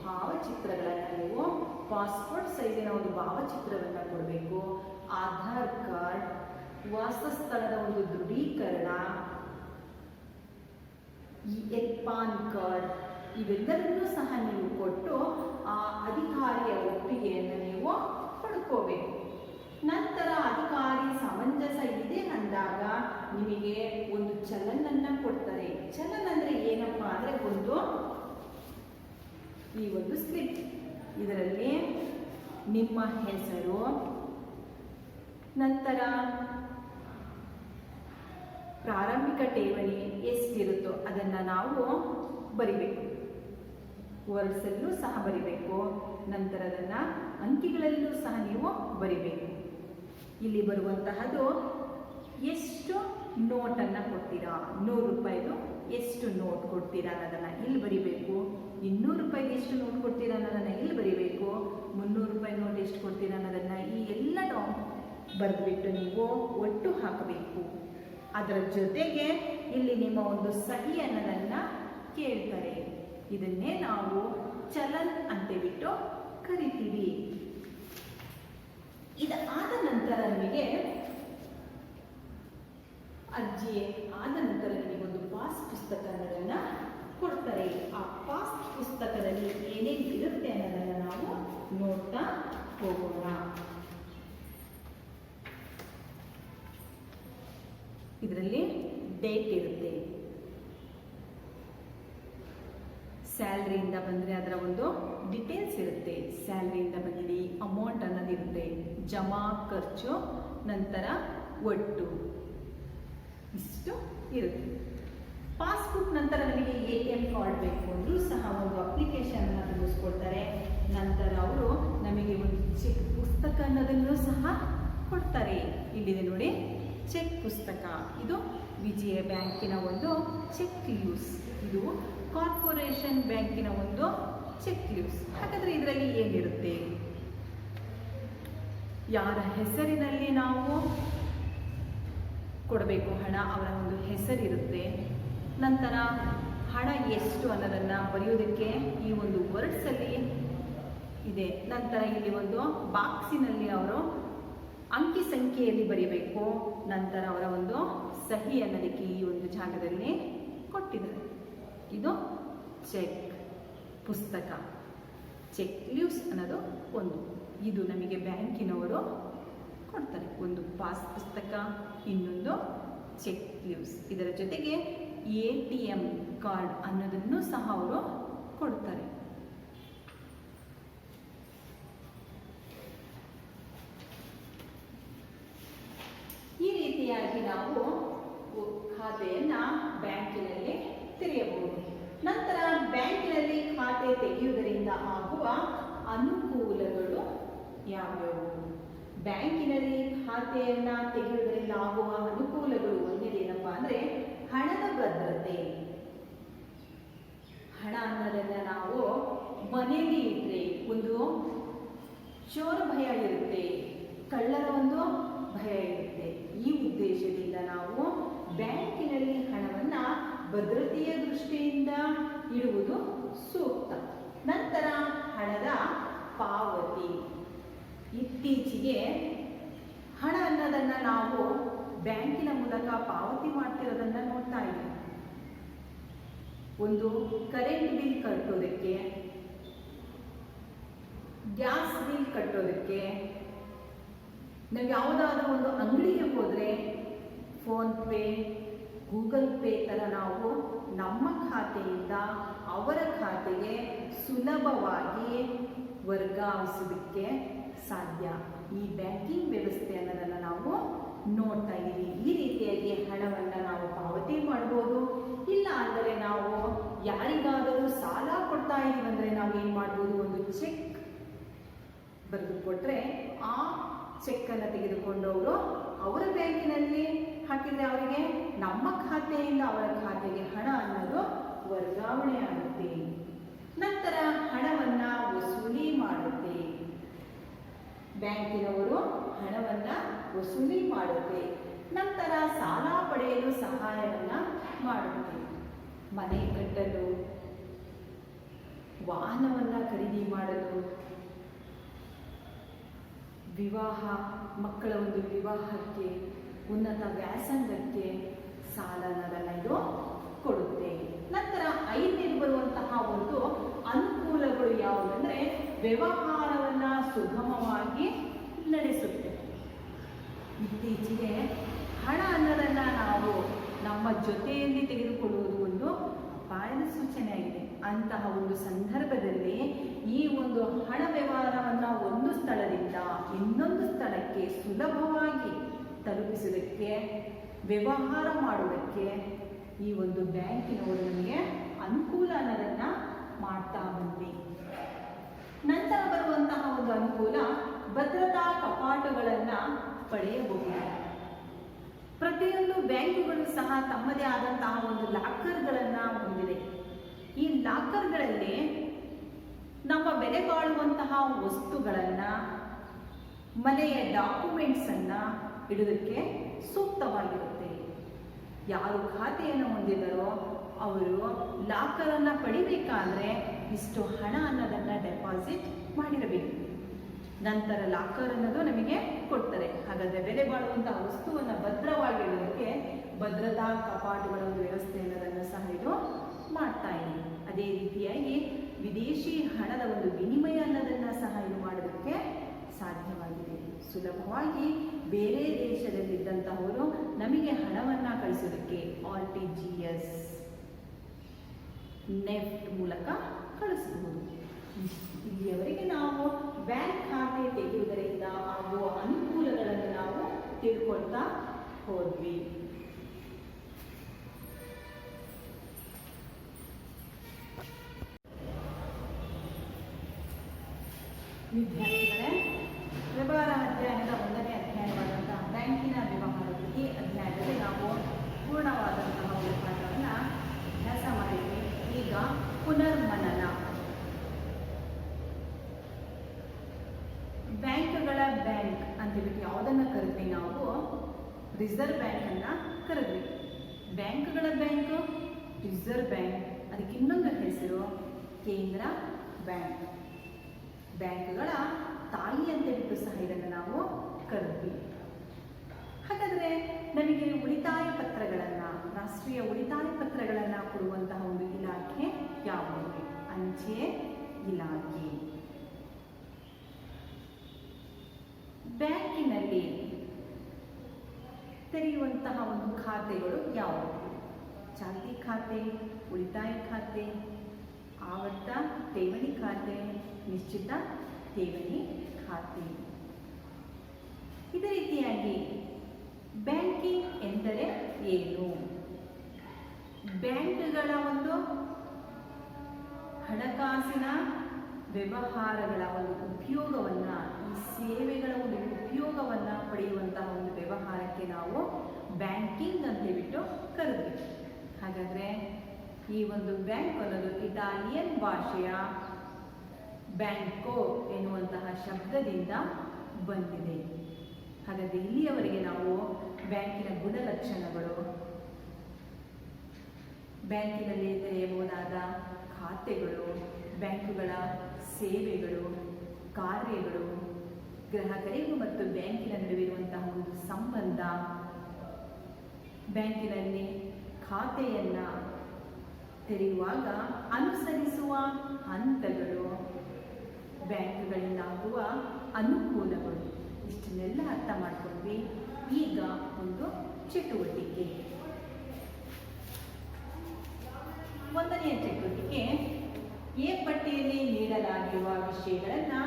ಭಾವಚಿತ್ರಗಳನ್ನು ನೀವು ಪಾಸ್ಪೋರ್ಟ್ ಸೈಜಿನ ಒಂದು ಭಾವಚಿತ್ರವನ್ನು ಕೊಡಬೇಕು. ಆಧಾರ್ ಕಾರ್ಡ್, ವಾಸಸ್ಥಳದ ಒಂದು ದೃಢೀಕರಣ, ಪಾನ್ ಕಾರ್ಡ್ ಇವೆಲ್ಲವನ್ನೂ ಸಹ ನೀವು ಕೊಟ್ಟು ಆ ಅಧಿಕಾರಿಯ ಒಪ್ಪಿಗೆಯನ್ನು ನೀವು ಪಡ್ಕೋಬೇಕು. ನಂತರ ಅಧಿಕಾರಿ ಸಮಂಜಸ ಇದೆ ಅಂದಾಗ ನಿಮಗೆ ಒಂದು ಚಲನನ್ನ ಕೊಡ್ತಾರೆ. ಚಲನ್ ಅಂದ್ರೆ ಏನಪ್ಪಾ ಅಂದ್ರೆ ಈ ಒಂದು ಸ್ಲಿಪ್, ಇದರಲ್ಲಿ ನಿಮ್ಮ ಹೆಸರು, ನಂತರ ಪ್ರಾರಂಭಿಕ ಠೇವಣಿ ಎಷ್ಟಿರುತ್ತೋ ಅದನ್ನು ನಾವು ಬರಿಬೇಕು. ವರ್ಡ್ಸಲ್ಲೂ ಸಹ ಬರಿಬೇಕು. ನಂತರ ಅದನ್ನು ಅಂಕಿಗಳಲ್ಲೂ ಸಹ ನೀವು ಬರಿಬೇಕು. ಇಲ್ಲಿ ಬರುವಂತಹದ್ದು ಎಷ್ಟು ನೋಟನ್ನು ಕೊಡ್ತೀರಾ, 100 ರೂಪಾಯಿದು ಎಷ್ಟು ನೋಟ್ ಕೊಡ್ತೀರಾ ಅನ್ನೋದನ್ನು ಇಲ್ಲಿ ಬರಿಬೇಕು. 200 ರೂಪಾಯಿಗೆ ಎಷ್ಟು ನೋಟ್ ಕೊಡ್ತೀರಾ ಅನ್ನೋದನ್ನು ಇಲ್ಲಿ ಬರಿಬೇಕು. 300 ರೂಪಾಯಿ ನೋಟ್ ಎಷ್ಟು ಕೊಡ್ತೀರಾ ಅನ್ನೋದನ್ನು ಈ ಎಲ್ಲ ಬರೆದುಬಿಟ್ಟು ನೀವು ಒಟ್ಟು ಹಾಕಬೇಕು. ಅದರ ಜೊತೆಗೆ ಇಲ್ಲಿ ನಿಮ್ಮ ಒಂದು ಸಹಿ ಅನ್ನೋದನ್ನು ಕೇಳ್ತಾರೆ. ಇದನ್ನೇ ನಾವು ಚಲನ್ ಅಂತೇಳ್ಬಿಟ್ಟು ಕರಿತೀವಿ. ಇದಾದ ನಂತರ ನಿಮಗೆ ಅರ್ಜಿ ಆದ ನಂತರ ನಿಮಗೆ ಒಂದು ಪಾಸ್ ಪುಸ್ತಕ ಅನ್ನೋದನ್ನು ಕೊಡ್ತಾರೆ. ಆ ಪಾಸ್ ಪುಸ್ತಕದಲ್ಲಿ ಏನೇನು ಇರುತ್ತೆ ಅನ್ನೋದನ್ನು ನಾವು ನೋಡ್ತಾ ಹೋಗೋಣ. ಇದರಲ್ಲಿ ಡೇಟ್ ಇರುತ್ತೆ. ಸ್ಯಾಲ್ರಿಯಿಂದ ಬಂದರೆ ಅದರ ಒಂದು ಡಿಟೇಲ್ಸ್ ಇರುತ್ತೆ. ಸ್ಯಾಲ್ರಿಯಿಂದ ಬಂದಿದೆ ಅಮೌಂಟ್ ಅನ್ನೋದಿರುತ್ತೆ, ಜಮಾ ಖರ್ಚು, ನಂತರ ಒಟ್ಟು ಇಷ್ಟು ಇರುತ್ತೆ. ಪಾಸ್ಬುಕ್ ನಂತರ ನಮಗೆ ATM ಕಾರ್ಡ್ ಬೇಕು ಅಂದರೂ ಸಹ ಒಂದು ಅಪ್ಲಿಕೇಶನ್ ಅನ್ನು ತುಂಬಿಸ್ಕೊಡ್ತಾರೆ. ನಂತರ ಅವರು ನಮಗೆ ಒಂದು ಚೆಕ್ ಪುಸ್ತಕ ಅನ್ನೋದನ್ನು ಸಹ ಕೊಡ್ತಾರೆ. ಇಲ್ಲಿದೆ ನೋಡಿ ಚೆಕ್ ಪುಸ್ತಕ. ಇದು ವಿಜಯ ಬ್ಯಾಂಕಿನ ಒಂದು ಚೆಕ್ ಲೀವ್ಸ್, ಇದು ಕಾರ್ಪೊರೇಷನ್ ಬ್ಯಾಂಕಿನ ಒಂದು ಚೆಕ್ ಲೀವ್ಸ್. ಹಾಗಾದರೆ ಇದರಲ್ಲಿ ಏನಿರುತ್ತೆ, ಯಾರ ಹೆಸರಿನಲ್ಲಿ ನಾವು ಕೊಡಬೇಕು ಹಣ ಅವರ ಒಂದು ಹೆಸರಿರುತ್ತೆ. ನಂತರ ಹಣ ಎಷ್ಟು ಅನ್ನೋದನ್ನು ಬರೆಯೋದಕ್ಕೆ ಈ ಒಂದು ವರ್ಡ್ಸಲ್ಲಿ ಇದೆ. ನಂತರ ಇಲ್ಲಿ ಒಂದು ಬಾಕ್ಸಿನಲ್ಲಿ ಅವರು ಅಂಕಿ ಸಂಖ್ಯೆಯಲ್ಲಿ ಬರೀಬೇಕು. ನಂತರ ಅವರ ಒಂದು ಸಹಿ ಅನ್ನೋದಕ್ಕೆ ಈ ಒಂದು ಜಾಗದಲ್ಲಿ ಕೊಟ್ಟಿದ್ದಾರೆ. ಇದು ಚೆಕ್ ಪುಸ್ತಕ, ಚೆಕ್ ಲೀವ್ಸ್ ಅನ್ನೋದು ಒಂದು. ಇದು ನಮಗೆ ಬ್ಯಾಂಕಿನವರು ಕೊಡ್ತಾರೆ. ಒಂದು ಪಾಸ್ ಪುಸ್ತಕ, ಇನ್ನೊಂದು ಚೆಕ್ ಲೀವ್ಸ್. ಇದರ ಜೊತೆಗೆ ATM ಕಾರ್ಡ್ ಅನ್ನೋದನ್ನು ಸಹ ಅವರು ಕೊಡ್ತಾರೆ. ಈ ರೀತಿಯಾಗಿ ನಾವು ಖಾತೆಯನ್ನ ಬ್ಯಾಂಕಿನಲ್ಲಿ ತೆರೆಯಬಹುದು. ನಂತರ ಬ್ಯಾಂಕಿನಲ್ಲಿ ಖಾತೆ ತೆಗೆಯುವುದರಿಂದ ಆಗುವ ಅನುಕೂಲಗಳು ಯಾವ್ಯಾವು? ಬ್ಯಾಂಕಿನಲ್ಲಿ ಖಾತೆಯನ್ನ ತೆಗೆಯುವುದರಿಂದ ಆಗುವ ಅನುಕೂಲಗಳು ಒಂದೇನಪ್ಪ ಅಂದ್ರೆ ಹಣದ ಭದ್ರತೆ. ಹಣ ಅನ್ನೋದನ್ನ ನಾವು ಮನೆಯಲ್ಲಿ ಇಟ್ಟರೆ ಒಂದು ಚೋರ ಭಯ ಇರುತ್ತೆ, ಕಳ್ಳರ ಒಂದು ಭಯ ಇರುತ್ತೆ. ಈ ಉದ್ದೇಶದಿಂದ ನಾವು ಬ್ಯಾಂಕಿನಲ್ಲಿ ಹಣವನ್ನ ಭದ್ರತೆಯ ದೃಷ್ಟಿಯಿಂದ ಇಡುವುದು ಸೂಕ್ತ. ನಂತರ ಹಣದ ಪಾವತಿ. ಇತ್ತೀಚೆಗೆ ಹಣ ಅನ್ನೋದನ್ನ ನಾವು ಬ್ಯಾಂಕಿನ ಮೂಲಕ ಪಾವತಿ ಮಾಡ್ತಿರೋದನ್ನ ನೋಡ್ತಾ ಇದ್ದೀವಿ. ಒಂದು ಕರೆಂಟ್ ಬಿಲ್ ಕಟ್ಟೋದಕ್ಕೆ, ಗ್ಯಾಸ್ ಬಿಲ್ ಕಟ್ಟೋದಕ್ಕೆ, ನಾವು ಯಾವುದಾದ್ರೂ ಒಂದು ಅಂಗಡಿಗೆ ಹೋದರೆ ಫೋನ್ ಪೇ, ಗೂಗಲ್ ಪೇ ಥರ ನಾವು ನಮ್ಮ ಖಾತೆಯಿಂದ ಅವರ ಖಾತೆಗೆ ಸುಲಭವಾಗಿ ವರ್ಗಾಯಿಸೋದಕ್ಕೆ ಸಾಧ್ಯ. ಈ ಬ್ಯಾಂಕಿಂಗ್ ವ್ಯವಸ್ಥೆ ಅನ್ನೋದನ್ನು ನಾವು ನೋಡ್ತಾ ಇದ್ದೀವಿ. ಈ ರೀತಿಯಾಗಿ ಹಣವನ್ನು ನಾವು ಪಾವತಿ ಮಾಡ್ಬೋದು. ಇಲ್ಲ ಅಂದರೆ ನಾವು ಯಾರಿಗಾದರೂ ಸಾಲ ಕೊಡ್ತಾ ಇದ್ದೀವಿ ಅಂದರೆ ನಾವು ಏನು ಮಾಡ್ಬೋದು, ಒಂದು ಚೆಕ್ ಬರೆದು ಕೊಟ್ಟರೆ ಆ ಚೆಕ್ಕನ್ನು ತೆಗೆದುಕೊಂಡು ಅವರ ಬ್ಯಾಂಕಿನಲ್ಲಿ ಹಾಕಿದರೆ ಅವರಿಗೆ ನಮ್ಮ ಖಾತೆಯಿಂದ ಅವರ ಖಾತೆಗೆ ಹಣ ಅನ್ನೋದು ವರ್ಗಾವಣೆ ಆಗುತ್ತೆ. ನಂತರ ಹಣವನ್ನು ವಸೂಲಿ ಮಾಡುತ್ತೆ. ಬ್ಯಾಂಕಿನವರು ಹಣವನ್ನು ವಸೂಲಿ ಮಾಡುತ್ತೆ. ನಂತರ ಸಾಲ ಪಡೆಯಲು ಸಹಾಯವನ್ನು ಮಾಡುತ್ತೆ. ಮನೆ ಕಟ್ಟಲು, ವಾಹನವನ್ನು ಖರೀದಿ ಮಾಡಲು, ವಿವಾಹ, ಮಕ್ಕಳ ಒಂದು ವಿವಾಹಕ್ಕೆ, ಉನ್ನತ ವ್ಯಾಸಂಗಕ್ಕೆ ಸಾಲನೆಲ್ಲ ಇದು ಕೊಡುತ್ತೆ. ನಂತರ 5ನೇದು ಬರುವಂತಹ ಒಂದು ಅನುಕೂಲಗಳು ಯಾವುದಂದ್ರೆ ವ್ಯವಹಾರವನ್ನ ಸುಗಮವಾಗಿ ನಡೆಸುತ್ತೆ. ಇತ್ತೀಚೆಗೆ ಹಣ ಅನ್ನೋದನ್ನ ನಾವು ನಮ್ಮ ಜೊತೆಯಲ್ಲಿ ತೆಗೆದುಕೊಳ್ಳುವುದು ಒಂದು ಅಪಾಯದ ಸೂಚನೆಯಾಗಿದೆ. ಅಂತಹ ಒಂದು ಸಂದರ್ಭದಲ್ಲಿ ಈ ಒಂದು ಹಣ ವ್ಯವಹಾರವನ್ನು ಒಂದು ಸ್ಥಳದಿಂದ ಇನ್ನೊಂದು ಸ್ಥಳಕ್ಕೆ ಸುಲಭವಾಗಿ ತಲುಪಿಸುವುದಕ್ಕೆ, ವ್ಯವಹಾರ ಮಾಡುವುದಕ್ಕೆ ಈ ಒಂದು ಬ್ಯಾಂಕಿನವರು ನಮಗೆ ಅನುಕೂಲ ಅನ್ನೋದನ್ನ ಮಾಡ್ತಾ ಬಂದ್ವಿ. ನಂತರ ಬರುವಂತಹ ಒಂದು ಅನುಕೂಲ ಭದ್ರತಾ ಕಪಾಟುಗಳನ್ನು ಪಡೆಯಬಹುದು. ಪ್ರತಿಯೊಂದು ಬ್ಯಾಂಕುಗಳು ಸಹ ತಮ್ಮದೇ ಆದಂತಹ ಒಂದು ಲಾಕರ್ಗಳನ್ನು ಹೊಂದಿದೆ. ಈ ಲಾಕರ್ಗಳಲ್ಲಿ ನಮ್ಮ ಬೆಲೆ ಬಾಳುವಂತಹ ವಸ್ತುಗಳನ್ನು, ಮನೆಯ ಡಾಕ್ಯುಮೆಂಟ್ಸನ್ನು ಇಡೋದಕ್ಕೆ ಸೂಕ್ತವಾಗಿರುತ್ತೆ. ಯಾರು ಖಾತೆಯನ್ನು ಹೊಂದಿದರೋ ಅವರು ಲಾಕರನ್ನು ಪಡಿಬೇಕಾದ್ರೆ ಇಷ್ಟು ಹಣ ಅನ್ನೋದನ್ನು ಡೆಪಾಸಿಟ್ ಮಾಡಿರಬೇಕು. ನಂತರ ಲಾಕರ್ ಅನ್ನೋದು ನಮಗೆ ಕೊಡ್ತಾರೆ. ಹಾಗಾದರೆ ಬೆಲೆ ಬಾಳುವಂತಹ ವಸ್ತುವನ್ನು ಭದ್ರವಾಗಿಡೋದಕ್ಕೆ ಭದ್ರತಾ ಕಪಾಟುಗಳ ಒಂದು ವ್ಯವಸ್ಥೆ ಅನ್ನೋದನ್ನು ಸಹ ಇದು ಮಾಡ್ತಾ ಇದೆ. ಅದೇ ರೀತಿಯಾಗಿ ವಿದೇಶಿ ಹಣದ ಒಂದು ವಿನಿಮಯ ಅನ್ನೋದನ್ನು ಸಹ ಇದು ಮಾಡೋದಕ್ಕೆ ಸಾಧ್ಯವಾಗಿದೆ. ಸುಲಭವಾಗಿ ಬೇರೆ ದೇಶದಲ್ಲಿದ್ದಂತಹವರು ನಮಗೆ ಹಣವನ್ನು ಕಳಿಸೋದಕ್ಕೆ RTGS, ನೆಫ್ಟ್ ಮೂಲಕ ಕಳಿಸಬಹುದು. ಇಲ್ಲಿಯವರೆಗೆ ನಾವು ಬ್ಯಾಂಕ್ ಖಾತೆ ತೆಗೆಯುವುದರಿಂದ ಆಗುವ ಅನುಕೂಲಗಳನ್ನು ನಾವು ತಿಳ್ಕೊಳ್ತಾ ಹೋದ್ವಿ. ವಿದ್ಯಾರ್ಥಿಗಳೇ, ವ್ಯವಹಾರ ಅಧ್ಯಯನದ 1ನೇ ಅಧ್ಯಾಯವಾದಂತಹ ಬ್ಯಾಂಕಿನ ವ್ಯವಹಾರ, ಈ ಅಧ್ಯಾಯದಲ್ಲಿ ನಾವು ಪೂರ್ಣವಾದಂತಹ ಒಂದು ಪಾಠವನ್ನು ಅಭ್ಯಾಸ ಮಾಡಿದ್ವಿ. ಈಗ ಪುನರ್ಮನನ. ಬ್ಯಾಂಕ್ಗಳ ಬ್ಯಾಂಕ್ ಅಂತೇಳ್ಬಿಟ್ಟು ಯಾವುದನ್ನು ಕರೆದ್ವಿ ನಾವು? ರಿಸರ್ವ್ ಬ್ಯಾಂಕನ್ನು ಕರೆದ್ವಿ. ಬ್ಯಾಂಕ್ಗಳ ಬ್ಯಾಂಕು ರಿಸರ್ವ್ ಬ್ಯಾಂಕ್, ಅದಕ್ಕೆ ಇನ್ನೊಂದು ಹೆಸರು ಕೇಂದ್ರ ಬ್ಯಾಂಕ್. ಬ್ಯಾಂಕ್ಗಳ ತಾಯಿ ಅಂತೇಳ್ಬಿಟ್ಟು ಸಹ ಇದನ್ನು ನಾವು ಕರೆದ್ವಿ. ಹಾಗಾದರೆ ನಮಗೆ ಉಳಿತಾಯ ಪತ್ರಗಳನ್ನು, ರಾಷ್ಟ್ರೀಯ ಉಳಿತಾಯ ಪತ್ರಗಳನ್ನು ಕೊಡುವಂತಹ ಒಂದು ಇಲಾಖೆ ಯಾವುದು? ಅಂಚೆ ಇಲಾಖೆ. ಬ್ಯಾಂಕಿನಲ್ಲಿ ತೆರೆಯುವಂತಹ ಒಂದು ಖಾತೆಗಳು ಯಾವುವು? ಚಾಲ್ತಿ ಖಾತೆ, ಉಳಿತಾಯ ಖಾತೆ, ಆವರ್ತ ಠೇವಣಿ ಖಾತೆ, ನಿಶ್ಚಿತ ಠೇವಣಿ ಖಾತೆ. ಇದೇ ರೀತಿಯಾಗಿ ಬ್ಯಾಂಕಿಂಗ್ ಎಂದರೆ ಏನು? ಬ್ಯಾಂಕ್ಗಳ ಒಂದು ಹಣಕಾಸಿನ ವ್ಯವಹಾರಗಳ ಒಂದು ಉಪಯೋಗವನ್ನು, ಈ ಸೇವೆಗಳ ಒಂದು ಉಪಯೋಗವನ್ನು ಪಡೆಯುವಂತಹ ಒಂದು ವ್ಯವಹಾರಕ್ಕೆ ನಾವು ಬ್ಯಾಂಕಿಂಗ್ ಅಂತ ಹೇಳ್ಬಿಟ್ಟು ಕರೆದ್ವಿ. ಹಾಗಾದರೆ ಈ ಒಂದು ಬ್ಯಾಂಕ್ ಅನ್ನೋದು ಇಟಾಲಿಯನ್ ಭಾಷೆಯ ಬ್ಯಾಂಕೋ ಎನ್ನುವಂತಹ ಶಬ್ದದಿಂದ ಬಂದಿದೆ. ಹಾಗಾದರೆ ಇಲ್ಲಿಯವರೆಗೆ ನಾವು ಬ್ಯಾಂಕಿನ ಗುಣಲಕ್ಷಣಗಳು, ಬ್ಯಾಂಕಿನಲ್ಲಿ ತೆರೆಯಬಹುದಾದ ಖಾತೆಗಳು, ಬ್ಯಾಂಕುಗಳ ಸೇವೆಗಳು, ಕಾರ್ಯಗಳು, ಗ್ರಾಹಕರಿಗೂ ಮತ್ತು ಬ್ಯಾಂಕಿನ ನಡುವಿರುವಂತಹ ಒಂದು ಸಂಬಂಧ, ಬ್ಯಾಂಕಿನಲ್ಲಿ ಖಾತೆಯನ್ನು ತೆರೆಯುವಾಗ ಅನುಸರಿಸುವ ಹಂತಗಳು, ಬ್ಯಾಂಕ್ಗಳಿಂದ ಆಗುವ ಅನುಕೂಲಗಳು, ಇಷ್ಟನ್ನೆಲ್ಲ ಅರ್ಥ ಮಾಡ್ಕೊಂಡ್ವಿ. ಈಗ ಒಂದು ಚಟುವಟಿಕೆ. 1ನೆಯ ಚಟುವಟಿಕೆ, ಎ ಪಟ್ಟಿಯಲ್ಲಿ ನೀಡಲಾಗಿರುವ ವಿಷಯಗಳನ್ನು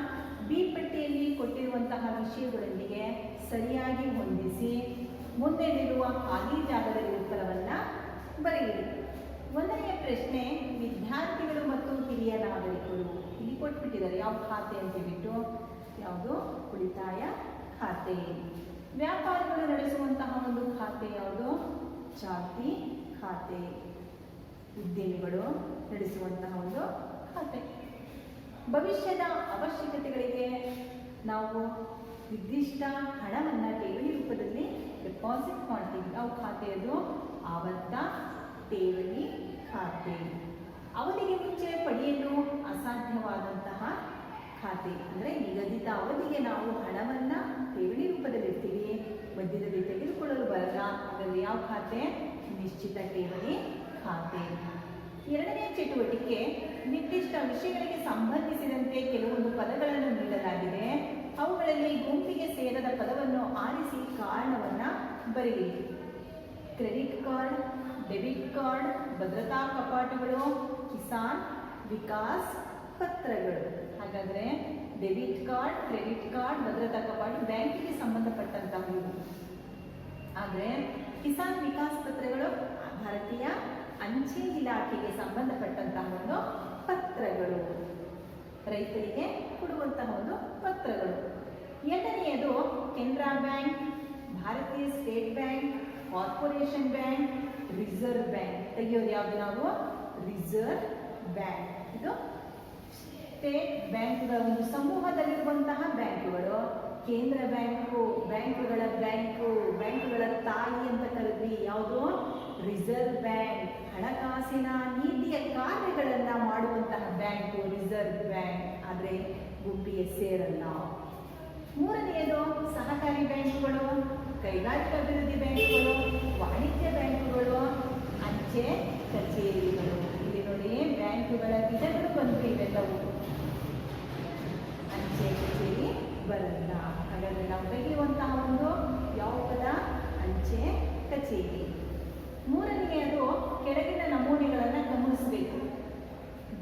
ಬಿ ಪಟ್ಟಿಯಲ್ಲಿ ಕೊಟ್ಟಿರುವಂತಹ ವಿಷಯಗಳೊಂದಿಗೆ ಸರಿಯಾಗಿ ಹೊಂದಿಸಿ ಮುಂದೆ ನೀಡುವ ಖಾಲಿ ಜಾಗದಲ್ಲಿ ಉತ್ತರವನ್ನು ಬರೆಯಿರಿ. 1ನೆಯ ಪ್ರಶ್ನೆ, ವಿದ್ಯಾರ್ಥಿಗಳು ಮತ್ತು ಹಿರಿಯ ನಾಗರಿಕರು. ಇಲ್ಲಿ ಕೊಟ್ಬಿಟ್ಟಿದ್ದಾರೆ ಯಾವ ಖಾತೆ ಅಂತ ಹೇಳ್ಬಿಟ್ಟು, ಯಾವುದು? ಉಳಿತಾಯ ಖಾತೆ. ವ್ಯಾಪಾರಿಗಳು ನಡೆಸುವಂತಹ ಒಂದು ಖಾತೆ ಯಾವುದು? ಚಾಲ್ತಿ ಖಾತೆ. ಉದ್ಯಮಿಗಳು ನಡೆಸುವಂತಹ ಒಂದು ಖಾತೆ. ಭವಿಷ್ಯದ ಅವಶ್ಯಕತೆಗಳಿಗೆ ನಾವು ನಿರ್ದಿಷ್ಟ ಹಣವನ್ನು ಠೇವಣಿ ರೂಪದಲ್ಲಿ ಡೆಪಾಸಿಟ್ ಮಾಡ್ತೀವಿ. ಯಾವ ಖಾತೆ ಅದು? ಆವರ್ತ ಠೇವಣಿ ಖಾತೆ. ಅವಧಿಗೆ ಮುಂಚೆ ಪಡೆಯಲು ಅಸಾಧ್ಯವಾದಂತಹ ಖಾತೆ ಖಾತೆ ಅಂದರೆ ನಿಗದಿತ ಅವಧಿಗೆ ನಾವು ಹಣವನ್ನು ಠೇವಣಿ ರೂಪದಲ್ಲಿ ಇರ್ತೀವಿ, ಮಧ್ಯದಲ್ಲಿ ತೆಗೆದುಕೊಳ್ಳಲು ಬರಲ್ಲ. ಅದರಲ್ಲಿ ಯಾವ ಖಾತೆ? ನಿಶ್ಚಿತ ಠೇವಣಿ ಖಾತೆ. ಎರಡನೇ ಚಟುವಟಿಕೆ, ನಿರ್ದಿಷ್ಟ ವಿಷಯಗಳಿಗೆ ಸಂಬಂಧಿಸಿದಂತೆ ಕೆಲವೊಂದು ಪದಗಳನ್ನು ನೀಡಲಾಗಿದೆ. ಅವುಗಳಲ್ಲಿ ಗುಂಪಿಗೆ ಸೇರದ ಪದವನ್ನು ಆರಿಸಿ ಕಾರಣವನ್ನು ಬರೆಯಿರಿ. ಕ್ರೆಡಿಟ್ ಕಾರ್ಡ್, ಡೆಬಿಟ್ ಕಾರ್ಡ್, ಭದ್ರತಾ ಕಪಾಟುಗಳು, ಕಿಸಾನ್ ವಿಕಾಸ್ ಪತ್ರಗಳು. ಹಾಗಾದರೆ ಡೆಬಿಟ್ ಕಾರ್ಡ್, ಕ್ರೆಡಿಟ್ ಕಾರ್ಡ್, ಭದ್ರತಾ ಕಪಾಟು ಬ್ಯಾಂಕಿಗೆ ಸಂಬಂಧಪಟ್ಟಂತಹ. ಆದರೆ ಕಿಸಾನ್ ವಿಕಾಸ್ ಪತ್ರಗಳು ಭಾರತೀಯ ಅಂಚೆ ಇಲಾಖೆಗೆ ಸಂಬಂಧಪಟ್ಟಂತಹ ಒಂದು ಪತ್ರಗಳು, ರೈತರಿಗೆ ಕೊಡುವಂತಹ ಒಂದು ಪತ್ರಗಳು. ಎರಡನೆಯದು ಕೆನರಾ ಬ್ಯಾಂಕ್, ಭಾರತೀಯ state bank, corporation bank, reserve bank. ತೆಗೆಯೋದು ಯಾವುದು ನಾವು? Reserve bank. ಇದು ಸ್ಟೇಟ್ ಬ್ಯಾಂಕ್ಗಳ ಒಂದು ಸಮೂಹದಲ್ಲಿರುವಂತಹ ಬ್ಯಾಂಕುಗಳು. ಕೇಂದ್ರ ಬ್ಯಾಂಕು, ಬ್ಯಾಂಕುಗಳ ತಾಯಿ ಅಂತ ಕರೆದ್ವಿ. ಯಾವುದು? Reserve bank. ಹಣಕಾಸಿನ ನೀತಿಯ ಕಾರ್ಯಗಳನ್ನು ಮಾಡುವಂತಹ ಬ್ಯಾಂಕು ರಿಸರ್ವ್ ಬ್ಯಾಂಕ್. ಆದರೆ ಗುಂಪಿಗೆ ಸೇರಲ್ಲ. ಮೂರನೆಯದು ಸಹಕಾರಿ ಬ್ಯಾಂಕುಗಳು, ಕೈಗಾರಿಕಾ ಅಭಿವೃದ್ಧಿ ಬ್ಯಾಂಕುಗಳು, ವಾಣಿಜ್ಯ ಬ್ಯಾಂಕುಗಳು, ಅಂಚೆ ಕಚೇರಿಗಳು. ಇಲ್ಲಿ ನೋಡಿ ಬ್ಯಾಂಕುಗಳ ವಿಧಗಳು ಬಂದು ಇವೆಲ್ಲವೂ. ಅಂಚೆ ಕಚೇರಿ ಬರಲ್ಲ. ಹಾಗಾದರೆ ನಾವು ತೆಗೆಯುವಂತಹ ಒಂದು ಯಾವ ಪದ? ಅಂಚೆ ಕಚೇರಿ. ಮೂರನೆಯದು ಕೆಳಗಿನ ನಮೂನೆಗಳನ್ನು ಗಮನಿಸಬೇಕು.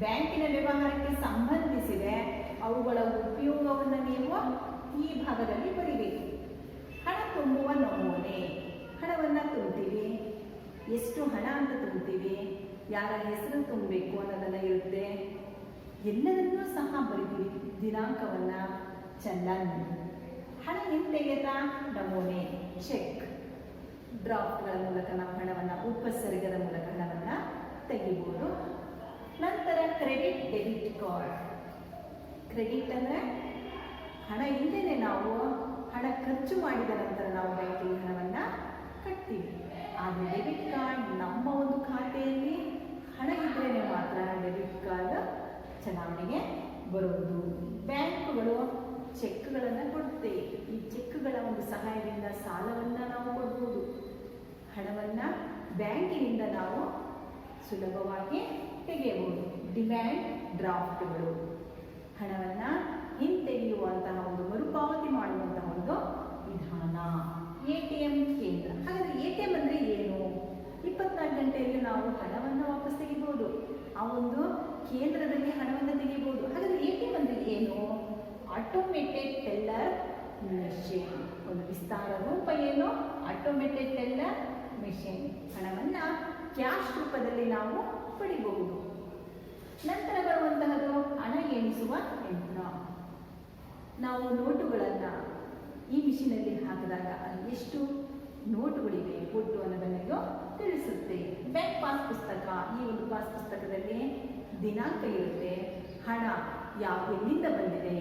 ಬ್ಯಾಂಕಿನ ವ್ಯವಹಾರಕ್ಕೆ ಸಂಬಂಧಿಸಿದೆ, ಅವುಗಳ ಉಪಯೋಗವನ್ನು ನೀವು ಈ ಭಾಗದಲ್ಲಿ ಬರೀಬೇಕು. ಹಣ ತುಂಬುವ ನಮೂನೆ. ಹಣವನ್ನು ತುಂಬ್ತೀವಿ, ಎಷ್ಟು ಹಣ ಅಂತ ತುಂಬ್ತೀವಿ, ಯಾರ ಹೆಸರು ತುಂಬಬೇಕು ಅನ್ನೋದನ್ನು ಇರುತ್ತೆ. ಎಲ್ಲವನ್ನೂ ಸಹ ಬರೀತೀವಿ, ದಿನಾಂಕವನ್ನು, ಚಲನ್. ಹಣ ಹಿಂತೆಗೆತ ನಮೂನೆ, ಚೆಕ್. ಡ್ರಾಫ್ಟ್ಗಳ ಮೂಲಕ ನಾವು ಹಣವನ್ನು, ಉಪಸರ್ಗದ ಮೂಲಕ ಹಣವನ್ನು ತೆಗಿಬೋದು. ನಂತರ ಕ್ರೆಡಿಟ್, ಡೆಬಿಟ್ ಕಾರ್ಡ್. ಕ್ರೆಡಿಟ್ ಅಂದರೆ ಹಣ ಇಲ್ಲದೇ ನಾವು ಹಣ ಖರ್ಚು ಮಾಡಿದ ನಂತರ ನಾವು ಬ್ಯಾಂಕಿಗೆ ಹಣವನ್ನು ಕಟ್ತೀವಿ. ಆದರೆ ಡೆಬಿಟ್ ಕಾರ್ಡ್ ನಮ್ಮ ಒಂದು ಖಾತೆಯಲ್ಲಿ ಹಣ ಇದ್ರೇ ಮಾತ್ರ ಡೆಬಿಟ್ ಕಾರ್ಡ್ ಚಲಾವಣೆಗೆ ಬರೋದು. ಬ್ಯಾಂಕುಗಳು ಚೆಕ್ಗಳನ್ನು ಕೊಡುತ್ತೆ. ಈ ಚೆಕ್ಗಳ ಒಂದು ಸಹಾಯದಿಂದ ಸಾಲವನ್ನು ನಾವು ಕೊಡ್ಬೋದು. ಹಣವನ್ನು ಬ್ಯಾಂಕಿನಿಂದ ನಾವು ಸುಲಭವಾಗಿ ತೆಗೆಯಬಹುದು. ಡಿಮ್ಯಾಂಡ್ ಡ್ರಾಫ್ಟ್ಗಳು, ಹಣವನ್ನು ಹಿಂತೆಗೆಯುವಂತಹ ಒಂದು ಮರುಪಾವತಿ ಮಾಡುವಂತಹ ಒಂದು ವಿಧಾನ. ATM ಕೇಂದ್ರ. ಹಾಗಾದರೆ ATM ಅಂದರೆ ಏನು? 24 ಗಂಟೆಯಲ್ಲಿ ನಾವು ಹಣವನ್ನು ವಾಪಸ್ ತೆಗಿಬಹುದು. ಆ ಒಂದು ಕೇಂದ್ರದಲ್ಲಿ ಹಣವನ್ನು ತೆಗಿಬಹುದು. ಹಾಗಾದರೆ ATM ಅಂದರೆ ಏನು? Automated teller machine. ಒಂದು ವಿಸ್ತಾರ ರೂಪ ಏನು? Automated teller machine. ಹಣವನ್ನು ಕ್ಯಾಶ್ ರೂಪದಲ್ಲಿ ನಾವು ಪಡಿಬಹುದು. ನಂತರ ಬರುವಂತಹದ್ದು ಹಣ ಎಣಿಸುವ ಯಂತ್ರ. ನಾವು ನೋಟುಗಳನ್ನು ಈ ಮಿಷಿನಲ್ಲಿ ಹಾಕಿದಾಗ ಅಲ್ಲಿ ಎಷ್ಟು ನೋಟುಗಳಿವೆ ಒಟ್ಟು ಅನ್ನೋದನ್ನು ತಿಳಿಸುತ್ತೆ. ಬ್ಯಾಂಕ್ ಪಾಸ್ ಪುಸ್ತಕ. ಈ ಒಂದು ಪಾಸ್ ಪುಸ್ತಕದಲ್ಲಿ ದಿನಾಂಕ ಇರುತ್ತೆ, ಹಣ ಎಲ್ಲಿಂದ ಬಂದಿದೆ,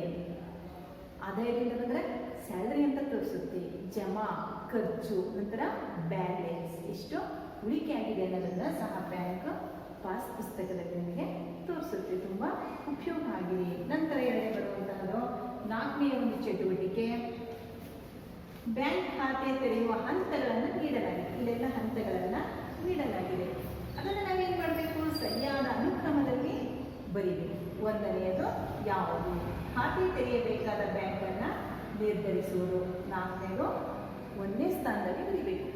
ಆದಾಯದಿಂದ ಬಂದರೆ ಸ್ಯಾಲರಿ ಅಂತ ತೋರಿಸುತ್ತೆ, ಜಮಾ, ಖರ್ಚು, ನಂತರ ಬ್ಯಾಲೆನ್ಸ್, ಎಷ್ಟು ಉಳಿಕೆ ಆಗಿದೆ ಅನ್ನೋದನ್ನು ಸಹ ಬ್ಯಾಂಕ್ ಪಾಸ್ ಪುಸ್ತಕದಲ್ಲಿ ನಮಗೆ ತೋರಿಸುತ್ತೆ. ತುಂಬ ಉಪಯೋಗ ಆಗಿದೆ. ನಂತರ ಎರಡನೇ ಬರುವಂತಹದ್ದು 4ನೇ ಒಂದು ಚಟುವಟಿಕೆ, ಬ್ಯಾಂಕ್ ಖಾತೆ ತೆರೆಯುವ ಹಂತಗಳನ್ನು ನೀಡಲಾಗಿದೆ. ಇಲ್ಲೆಲ್ಲ ಹಂತಗಳನ್ನು ನೀಡಲಾಗಿದೆ. ಅದನ್ನು ನಾವೇನು ಮಾಡಬೇಕು? ಸರಿಯಾದ ಅನುಕ್ರಮದಲ್ಲಿ ಬರೀಬೇಕು. ಒಂದನೆಯದು ಯಾವುದು? ಖಾತೆ ತೆರೆಯಬೇಕಾದ ಬ್ಯಾಂಕನ್ನು ನಿರ್ಧರಿಸುವುದು. 4ನೇದು 1ನೇ ಸ್ಥಾನದಲ್ಲಿ ಬರೀಬೇಕು.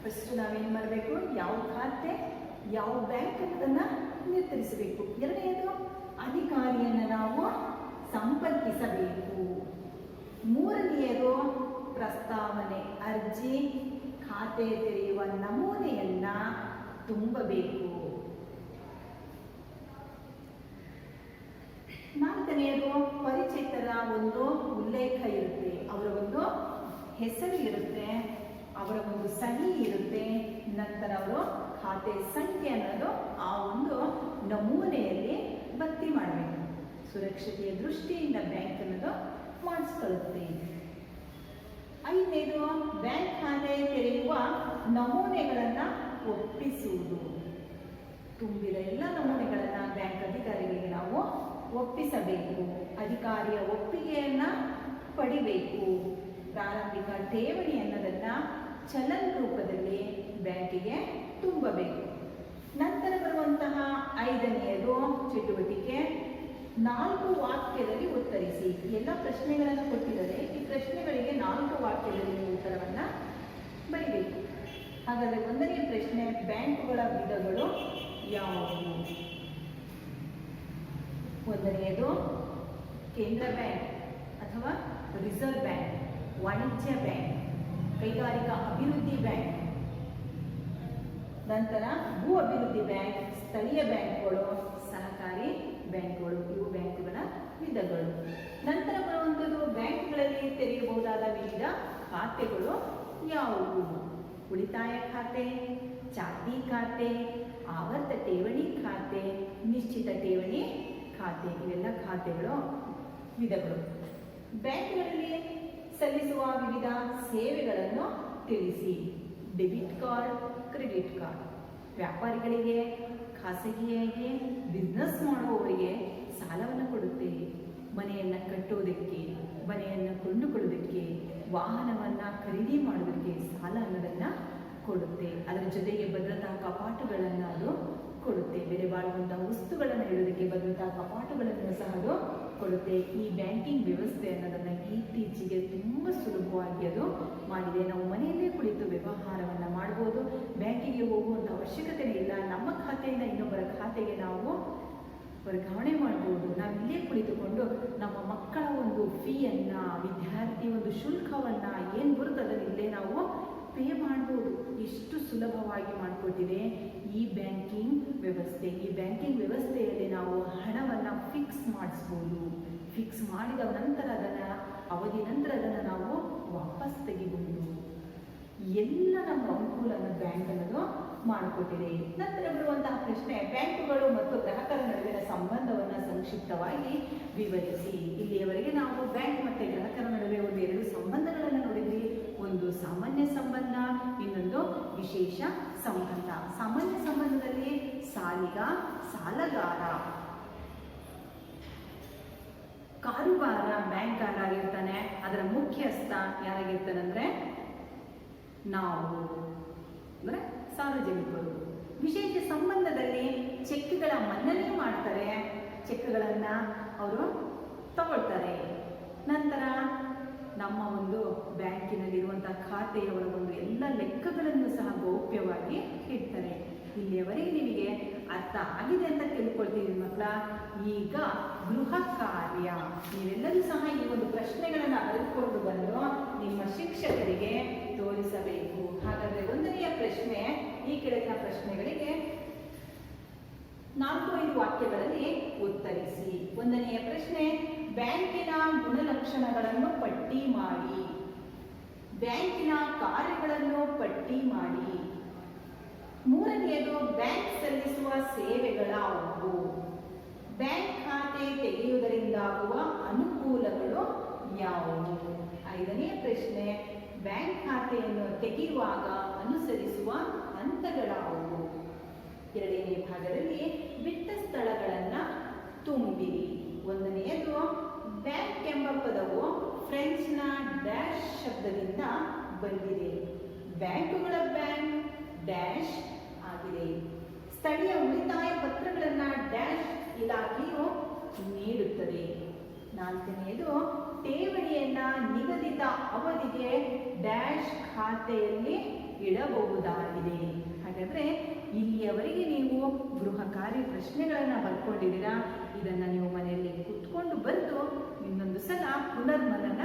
ಫಸ್ಟ್ ನಾವೇನು ಮಾಡಬೇಕು? ಯಾವ ಖಾತೆ, ಯಾವ ಬ್ಯಾಂಕ್ ಅನ್ನೋದನ್ನು ನಿರ್ಧರಿಸಬೇಕು. ಎರಡನೆಯದು ಅಧಿಕಾರಿಯನ್ನು ನಾವು ಸಂಪರ್ಕಿಸಬೇಕು. ಮೂರನೆಯದು ಪ್ರಸ್ತಾವನೆ, ಅರ್ಜಿ, ಖಾತೆ ತೆರೆಯುವ ನಮೂನೆಯನ್ನು ತುಂಬಬೇಕು. 4ನೇದು ಪರಿಚಿತರ ಒಂದು ಉಲ್ಲೇಖ ಇರುತ್ತೆ, ಅವರ ಒಂದು ಹೆಸರು ಇರುತ್ತೆ, ಅವರ ಒಂದು ಸಹಿ ಇರುತ್ತೆ, ನಂತರ ಅವರು ಖಾತೆ ಸಂಖ್ಯೆ ಅನ್ನೋದು ಆ ಒಂದು ನಮೂನೆಯಲ್ಲಿ ಭರ್ತಿ ಮಾಡಬೇಕು. ಸುರಕ್ಷತೆಯ ದೃಷ್ಟಿಯಿಂದ ಬ್ಯಾಂಕ್ ಅನ್ನೋದು ಮಾಡಿಸ್ಕೊಳ್ಳುತ್ತೆ. 5ನೇದು ಬ್ಯಾಂಕ್ ಖಾತೆ ತೆರೆಯುವ ನಮೂನೆಗಳನ್ನು ಒಪ್ಪಿಸುವುದು. ತುಂಬಿದ ಎಲ್ಲ ನಮೂನೆಗಳನ್ನು ಬ್ಯಾಂಕ್ ಅಧಿಕಾರಿಗಳಿಗೆ ನಾವು ಒಪ್ಪಿಸಬೇಕು, ಅಧಿಕಾರಿಯ ಒಪ್ಪಿಗೆಯನ್ನ ಪಡಿಬೇಕು. ಪ್ರಾರಂಭಿಕ ಠೇವಣಿ ಅನ್ನೋದನ್ನ ಚಲನ್ ರೂಪದಲ್ಲಿ ಬ್ಯಾಂಕಿಗೆ ತುಂಬಬೇಕು. ನಂತರ ಬರುವಂತಹ 5ನೆಯದು ಚಟುವಟಿಕೆ 4 ವಾಕ್ಯದಲ್ಲಿ ಉತ್ತರಿಸಿ. ಎಲ್ಲ ಪ್ರಶ್ನೆಗಳನ್ನು ಕೊಟ್ಟಿದ್ದಾರೆ. ಈ ಪ್ರಶ್ನೆಗಳಿಗೆ 4 ವಾಕ್ಯದಲ್ಲಿ ನೀವು ಉತ್ತರವನ್ನ ಬರೀಬೇಕು. ಹಾಗಾದರೆ 1ನೇ ಪ್ರಶ್ನೆ, ಬ್ಯಾಂಕುಗಳ ವಿಧಗಳು ಯಾವುವು? 1ನೇದು ಕೇಂದ್ರ ಬ್ಯಾಂಕ್ ಅಥವಾ ರಿಸರ್ವ್ ಬ್ಯಾಂಕ್, ವಾಣಿಜ್ಯ ಬ್ಯಾಂಕ್, ಕೈಗಾರಿಕಾ ಅಭಿವೃದ್ಧಿ ಬ್ಯಾಂಕ್, ನಂತರ ಭೂ ಅಭಿವೃದ್ಧಿ ಬ್ಯಾಂಕ್, ಸ್ಥಳೀಯ ಬ್ಯಾಂಕ್ಗಳು, ಸಹಕಾರಿ ಬ್ಯಾಂಕ್ಗಳು. ಇವು ಬ್ಯಾಂಕುಗಳ ವಿಧಗಳು. ನಂತರ ಬರುವಂಥದ್ದು ಬ್ಯಾಂಕ್ಗಳಲ್ಲಿ ತೆರೆಯಬಹುದಾದ ವಿವಿಧ ಖಾತೆಗಳು ಯಾವುವು? ಉಳಿತಾಯ ಖಾತೆ, ಚಾಲ್ತಿ ಖಾತೆ, ಆವರ್ತ ಠೇವಣಿ ಖಾತೆ, ನಿಶ್ಚಿತ ಠೇವಣಿ ಖಾತೆ. ಇವೆಲ್ಲ ಖಾತೆಗಳು ವಿಧಗಳು. ಬ್ಯಾಂಕ್ಗಳಲ್ಲಿ ಸಲ್ಲಿಸುವ ವಿವಿಧ ಸೇವೆಗಳನ್ನು ತಿಳಿಸಿ. Debit card, credit card. ವ್ಯಾಪಾರಿಗಳಿಗೆ, ಖಾಸಗಿಯಾಗಿ ಬಿಸ್ನೆಸ್ ಮಾಡುವವರಿಗೆ ಸಾಲವನ್ನು ಕೊಡುತ್ತೆ. ಮನೆಯನ್ನು ಕಟ್ಟೋದಕ್ಕೆ, ಮನೆಯನ್ನು ಕೊಂಡುಕೊಳ್ಳೋದಕ್ಕೆ, ವಾಹನವನ್ನು ಖರೀದಿ ಮಾಡೋದಕ್ಕೆ ಸಾಲ ಅನ್ನೋದನ್ನು ಕೊಡುತ್ತೆ. ಅದರ ಜೊತೆಗೆ ಭದ್ರತಾ ಕಪಾಟುಗಳನ್ನು ಅದು ಕೊಡುತ್ತೆ. ಬೆಲೆ ಬಾಳುವಂತಹ ವಸ್ತುಗಳನ್ನು ಇಡೋದಕ್ಕೆ ಭದ್ರತಾ ಕಪಾಟುಗಳನ್ನು ಸಹ ಅದು ಕೊಡುತ್ತೆ. ಈ ಬ್ಯಾಂಕಿಂಗ್ ವ್ಯವಸ್ಥೆ ಅನ್ನೋದನ್ನು ಇತ್ತೀಚೆಗೆ ತುಂಬ ಸುಲಭವಾಗಿ ಅದು ಮಾಡಿದೆ. ನಾವು ಮನೆಯಲ್ಲೇ ಕುಳಿತು ವ್ಯವಹಾರವನ್ನು ಮಾಡ್ಬೋದು. ಬ್ಯಾಂಕಿಗೆ ಹೋಗುವಂಥ ಅವಶ್ಯಕತೆ ಇಲ್ಲ. ನಮ್ಮ ಖಾತೆಯಿಂದ ಇನ್ನೊಬ್ಬರ ಖಾತೆಗೆ ನಾವು ವರ್ಗಾವಣೆ ಮಾಡ್ಬೋದು. ನಾವಿಲ್ಲೇ ಕುಳಿತುಕೊಂಡು ನಮ್ಮ ಮಕ್ಕಳ ಒಂದು ಫೀಯನ್ನು, ವಿದ್ಯಾರ್ಥಿ ಒಂದು ಶುಲ್ಕವನ್ನು ಏನು ಬರುತ್ತೆ ಅದನ್ನು ಇಲ್ಲೇ ನಾವು ಪೇ ಮಾಡ್ಬೋದು. ಎಷ್ಟು ಸುಲಭವಾಗಿ ಮಾಡಿಕೊಟ್ಟಿದೆ ಈ ಬ್ಯಾಂಕಿಂಗ್ ವ್ಯವಸ್ಥೆ. ಈ ಬ್ಯಾಂಕಿಂಗ್ ವ್ಯವಸ್ಥೆಯಲ್ಲಿ ನಾವು ಹಣವನ್ನು ಫಿಕ್ಸ್ ಮಾಡಿಸ್ಬೋದು. ಫಿಕ್ಸ್ ಮಾಡಿದ ನಂತರ ಅದನ್ನು ಅವಧಿ ನಂತರ ಅದನ್ನು ನಾವು ವಾಪಸ್ ತೆಗಿಬಹುದು. ಎಲ್ಲ ನಮ್ಮ ಅನುಕೂಲ ಬ್ಯಾಂಕ್ ಅನ್ನೋದು ಮಾಡಿಕೊಟ್ಟಿದೆ. ನಂತರ ಬರುವಂತಹ ಪ್ರಶ್ನೆ, ಬ್ಯಾಂಕುಗಳು ಮತ್ತು ಗ್ರಾಹಕರ ನಡುವಿನ ಸಂಬಂಧವನ್ನು ಸಂಕ್ಷಿಪ್ತವಾಗಿ ವಿವರಿಸಿ. ಇಲ್ಲಿಯವರೆಗೆ ನಾವು ಬ್ಯಾಂಕ್ ಮತ್ತು ಗ್ರಾಹಕರ ನಡುವೆ ಒಂದು 2 ಸಂಬಂಧಗಳನ್ನು ನೋಡಿದ್ವಿ. ಒಂದು ಸಾಮಾನ್ಯ ಸಂಬಂಧ, ಇನ್ನೊಂದು ವಿಶೇಷ ಸಂಬಂಧ. ಸಾಮಾನ್ಯ ಸಂಬಂಧದಲ್ಲಿ ಸಾಲಿಗ, ಸಾಲಗಾರ, ಕಾರುಬಾರ ಬ್ಯಾಂಕ್ಗಾರ ಆಗಿರ್ತಾನೆ. ಅದರ ಮುಖ್ಯಸ್ಥ ಯಾರಾಗಿರ್ತಾನೆ ಅಂದರೆ ನಾವು ಅಂದರೆ ಸಾರ್ವಜನಿಕರು. ವಿಶೇಷ ಸಂಬಂಧದಲ್ಲಿ ಚೆಕ್ಗಳ ಮನ್ನಣೆ ಮಾಡ್ತಾರೆ. ಚೆಕ್ಗಳನ್ನು ಅವರು ತಗೊಳ್ತಾರೆ. ನಂತರ ನಮ್ಮ ಒಂದು ಬ್ಯಾಂಕಿನಲ್ಲಿರುವಂಥ ಖಾತೆಯ ಒಂದು ಎಲ್ಲ ಲೆಕ್ಕಗಳನ್ನು ಸಹ ಗೌಪ್ಯವಾಗಿ ಇಡ್ತಾರೆ. ಇಲ್ಲಿಯವರೆಗೆ ನಿಮಗೆ ಅರ್ಥ ಆಗಿದೆ ಅಂತ ತಿಳ್ಕೊಳ್ತೀವಿ ಮಕ್ಕಳ. ಈಗ ಗೃಹ ಕಾರ್ಯ ನೀವೆಲ್ಲರೂ ಸಹ ಈ ಒಂದು ಪ್ರಶ್ನೆಗಳನ್ನು ಅರಿತುಕೊಂಡು ಬಂದು ನಿಮ್ಮ ಶಿಕ್ಷಕರಿಗೆ ತೋರಿಸಬೇಕು. ಹಾಗಾದರೆ 1ನೆಯ ಪ್ರಶ್ನೆ, ಈ ಕೆಳಗಿನ ಪ್ರಶ್ನೆಗಳಿಗೆ 4-5 ವಾಕ್ಯಗಳಲ್ಲಿ ಉತ್ತರಿಸಿ. 1ನೆಯ ಪ್ರಶ್ನೆ, ಬ್ಯಾಂಕಿನ ಗುಣಲಕ್ಷಣಗಳನ್ನು ಪಟ್ಟಿ ಮಾಡಿ. ಬ್ಯಾಂಕಿನ ಕಾರ್ಯಗಳನ್ನು ಪಟ್ಟಿ ಮಾಡಿ. 3ನೇದು, ಬ್ಯಾಂಕ್ ಸಲ್ಲಿಸುವ ಸೇವೆಗಳಾವುವು? ಬ್ಯಾಂಕ್ ಖಾತೆ ತೆಗೆಯುವುದರಿಂದಾಗುವ ಅನುಕೂಲಗಳು ಯಾವುವು? 5ನೇ ಪ್ರಶ್ನೆ, ಬ್ಯಾಂಕ್ ಖಾತೆಯನ್ನು ತೆಗೆಯುವಾಗ ಅನುಸರಿಸುವ ಹಂತಗಳಾವುವು? 2ನೇ ಭಾಗದಲ್ಲಿ ಬಿಟ್ಟ ಸ್ಥಳಗಳನ್ನು ತುಂಬಿರಿ. 1ನೇದು, ಬ್ಯಾಂಕ್ ಎಂಬ ಪದವು ಫ್ರೆಂಚ್ನ ಡ್ಯಾಶ್ ಶಬ್ದದಿಂದ ಬಂದಿದೆ. ಬ್ಯಾಂಕುಗಳ ಬ್ಯಾಂಕ್ ಡ್ಯಾಶ್ ಆಗಿದೆ. ಸ್ಥಳೀಯ ಉಳಿತಾಯ ಪತ್ರಗಳನ್ನು ಡ್ಯಾಶ್ ಇಲಾಖೆಯು ನೀಡುತ್ತದೆ. 4ನೇದು, ಠೇವಣಿಯನ್ನ ನಿಗದಿತ ಅವಧಿಗೆ ಡ್ಯಾಶ್ ಖಾತೆಯಲ್ಲಿ ಇಡಬಹುದಾಗಿದೆ. ಹಾಗಾದರೆ ಇಲ್ಲಿಯವರೆಗೆ ನೀವು ಗೃಹ ಕಾರ್ಯ ಪ್ರಶ್ನೆಗಳನ್ನು ಬರ್ಕೊಂಡಿದ್ದೀರಾ. ಇದನ್ನು ನೀವು ಮನೆಯಲ್ಲಿ ಕೂತ್ಕೊಂಡು ಬರೆದು ಇನ್ನೊಂದು ಸಲ ಪುನರ್ಮನನ